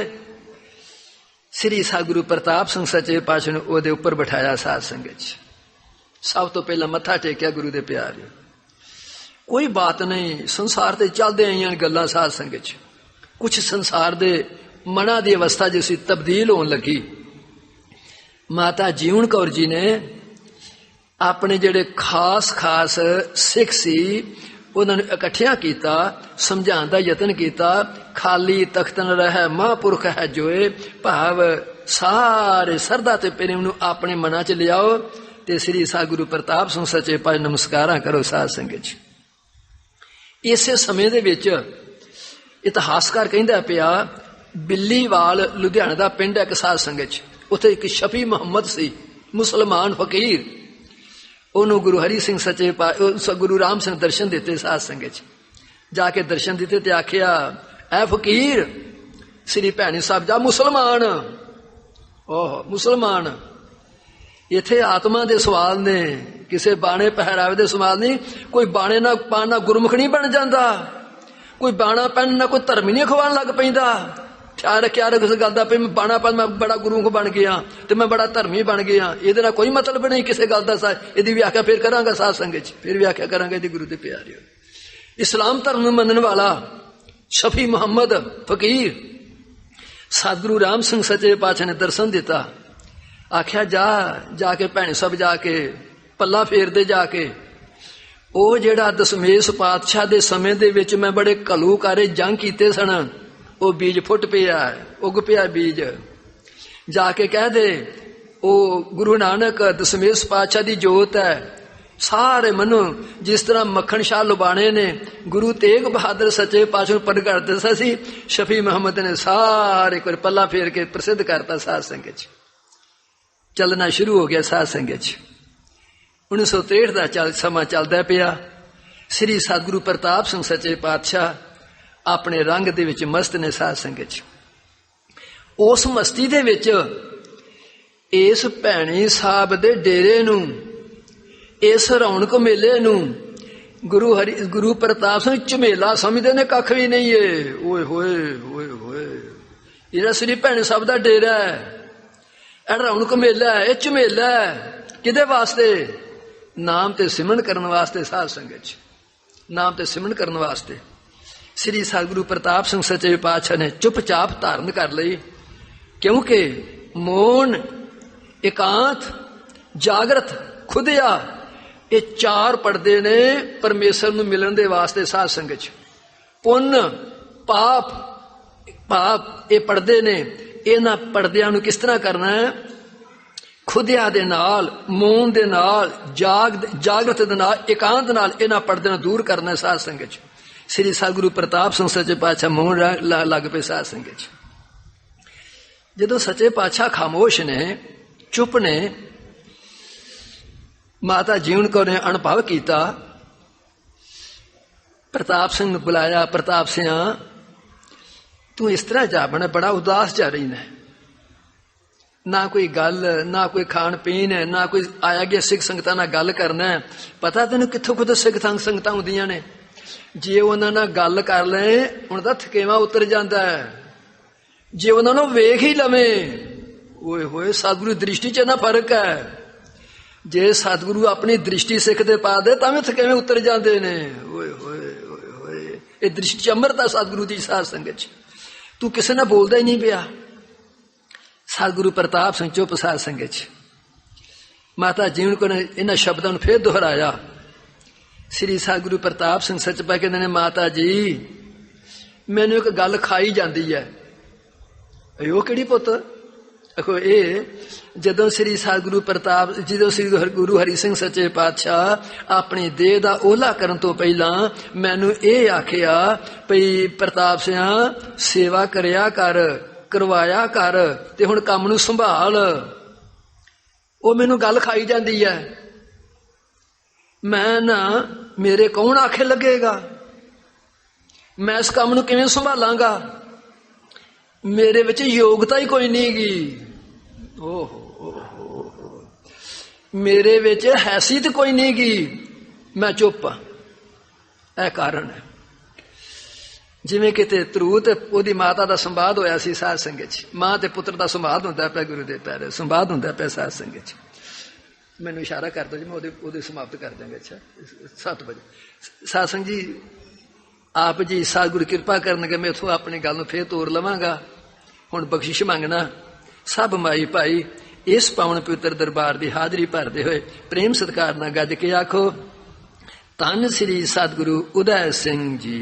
श्री साध गुरु प्रताप सिंह सच्चे पातशाह ने उहदे उपर बिठाया साध संगत च। सब तो पहला मत्था टेकिया गुरु दे प्यारे। कोई बात नहीं, संसार ते चलदे आईयां गल्लां साध संगत च। कुछ संसार दे मना दी अवस्था जिसी तब्दील होने लगी। माता जीवन कौर जी ने अपने जेड़े खास खास सिख सी उन्होंने इकट्ठिया किया, समझाने का यतन किया। खाली तख्तन रह महापुरख है जोए, भाव सारे सरदा ते पहले उन्होंने अपने मना च लियाओ ते श्री साध गुरु प्रताप सिंह सच्चे पातशाह नमस्कार करो साध संगत च। इसे समय दे विच इतिहासकार कहंदा पिया, बिल्लीवाल लुधियाना का पिंड है एक साध संगत च। उत्थे एक शफी मुहम्मद सी, मुसलमान फकीर। उन्होंने गुरु हरि सिंह सच्चे गुरु राम सिंह दर्शन दिते साध संगत च। जाके दर्शन दिते ते आखिया, ऐ फकीर श्री भैनी साहब जा मुसलमान। ओह मुसलमान, इत्थे आत्मा दे सवाल ने, किसी बाणे पहरावे दे सवाल नहीं। कोई बाणे ना पाना गुरमुख नहीं बन जाता, कोई बाणा पहनना कोई धर्म नहीं अखवान लग पैंदा। ख्याल रखिया उस गल का, मैं बाणा पहन मैं बड़ा गुरुमुख बन गया तो मैं बड़ा धर्मी बन गया, ये कोई मतलब नहीं किसी गल का। यदि व्याख्या फिर करांगा साध संगत च, फिर व्याख्या करांगा यदि गुरु दे प्यारे। इस्लाम धर्म मनने वाला शफी मुहम्मद फकीर सतगुरु राम सिंह सच्चे पातशाह ने दर्शन दिता। आख्या जाके भैन सब जाके पल्ला फेर दे जाके। ਉਹ ਜਿਹੜਾ ਦਸ਼ਮੇਸ਼ ਪਾਤਸ਼ਾਹ ਦੇ ਸਮੇਂ ਦੇ ਵਿੱਚ ਮੈਂ ਬੜੇ ਘੱਲੂਕਾਰੇ ਜੰਗ ਕੀਤੇ ਸਨ, ਉਹ ਬੀਜ ਫੁੱਟ ਪਿਆ, ਉਗ ਪਿਆ ਬੀਜ। ਜਾ ਕੇ ਕਹਿ ਦੇ ਉਹ ਗੁਰੂ ਨਾਨਕ ਦਸ਼ਮੇਸ਼ ਪਾਤਸ਼ਾਹ ਦੀ ਜੋਤ ਹੈ, ਸਾਰੇ ਮਨੋ ਜਿਸ ਤਰ੍ਹਾਂ ਮੱਖਣ ਸ਼ਾਹ ਲੁਬਾਣੇ ਨੇ ਗੁਰੂ ਤੇਗ ਬਹਾਦਰ ਸੱਚੇ ਪਾਤਸ਼ਾਹ ਨੂੰ ਪ੍ਰਗਟ ਕਰ ਦਿੱਤਾ ਸੀ, ਸ਼ਫੀ ਮੁਹੰਮਦ ਨੇ ਸਾਰੇ ਕੋਈ ਪੱਲਾ ਫੇਰ ਕੇ ਪ੍ਰਸਿੱਧ ਕਰਤਾ ਸਾਧ ਸੰਗਤ ਚ। ਚੱਲਣਾ ਸ਼ੁਰੂ ਹੋ ਗਿਆ ਸਾਧ ਸੰਗਤ ਚ। 1963 ਦਾ ਸਮਾਂ ਚੱਲਦਾ ਪਿਆ। ਸ੍ਰੀ ਸਤਿਗੁਰੂ ਪ੍ਰਤਾਪ ਸਿੰਘ ਸੱਚੇ ਪਾਤਸ਼ਾਹ ਆਪਣੇ ਰੰਗ ਦੇ ਵਿੱਚ ਮਸਤ ਨੇ ਸਾਧ ਸੰਗਤ ਚ। ਉਸ ਮਸਤੀ ਦੇ ਵਿੱਚ ਇਸ ਭੈਣੀ ਸਾਹਿਬ ਦੇ ਡੇਰੇ ਨੂੰ, ਇਸ ਰੌਣਕ ਮੇਲੇ ਨੂੰ गुरु प्रताप सिंह झमेला समझते ने कख भी नहीं है। ओए होए होए होए, ये श्री भैन सब का डेरा है, एड़ा रौनक मेला है, ये झमेला है। किदे वास्ते? नाम ते सिमरन करने वास्ते, साध संगत च नाम ते सिमरन करने वास्ते। श्री सतगुरु प्रताप सिंह सच्चे पातशाह ने चुपचाप धारण कर ली, क्योंकि मौन, एकांत, जागृत, खुदिया, ये चार पड़दे ने परमेश्वर नूं मिलन दे वास्ते। साध संगत च पुण्य पाप पाप ये पड़दे ने। इन्हां पड़दियां नूं किस तरह करना है? खुदिया दे नाल, मौन दे नाल, जागृत दे नाल, एकांत नाल इन्हां पड़दियां नूं दूर करना है। साध संगत च श्री सतगुरु प्रताप सिंह सच्चे पातशाह मौन लग पे। साध संगत च जदों सच्चे पातशाह खामोश ने, चुप ने, माता जीवन कौर ने अणभव किया, प्रताप सिंह ने बुलाया। प्रताप सिंह तू इस तरह जा बना, बड़ा उदास जा रही है, ना कोई गल, ना कोई खान पीन है, ना कोई आया गया सिख संगतां नाल गल करना है। पता तेन कित्थों खुद सिख संगतां हुंदियां ने, जे उन्हां नाल गल कर ले उन्हां दा थकेवा उतर जाता है, जे उन्हां नूं वेख ही लवे। ओए होए, सतगुरु दृष्टि च ना फर्क है। जे सतगुरु अपनी दृष्टि सिख दे पा दे तां थकेवे उतर जाते ने। ओए होए ओए होए, ये दृष्टि च अमरता सतगुरु दी। साध संगत च तू किसी ने बोलता ही नहीं पिया। सतगुरु प्रताप सिंह चुप। साध संगत च माता जीवन को ने इन्हां शब्दों फिर दोहराया। श्री सतगुरु प्रताप सिंह सच पा कहते ने, माता जी मैनू एक गल खाई जाती है। वो किहड़ी पुत? देखो ये जदों श्री सतगुरु प्रताप, जदों श्री गुरु हरि सिंह सच्चे पातशाह अपनी देह का ओला करन तो पहला मैनू ये आखिया भई प्रताप सिंह सेवा करया कर, करवाया कर, ते हुण काम नूं संभाल। वो मैनू गल खाई जाती है। मैं ना, मेरे कौन आखे लगेगा? मैं इस काम नूं किवें संभालांगा? मेरे विच योग्यता ही कोई नहीं गी। ओहो, मेरे विच हैसियत कोई नहीं गी। मैं चुप हाँ। यह कारण है। जिवें किते ध्रुव ते ओदी माता दा संवाद होया सी साध संगत च, मां ते पुत्र दा संवाद हुंदा पिया गुरु दे पैरे, संवाद हुंदा पिया साध संगत च। मैनू इशारा कर दो जी, मैं ओदे समाप्त कर देंगे। अच्छा 7 बजे साध संगत जी, आप जी सतगुरु कृपा करनगे, मैं इथों अपनी गल नूं फिर तोड़ लवांगा। हुण बख्शिश मंगना सब माई भाई इस पावन पवित्र दरबार की हाजरी भरते हुए प्रेम सत्कार नाल गज के आखो, धन श्री सतगुरु उदय सिंह जी।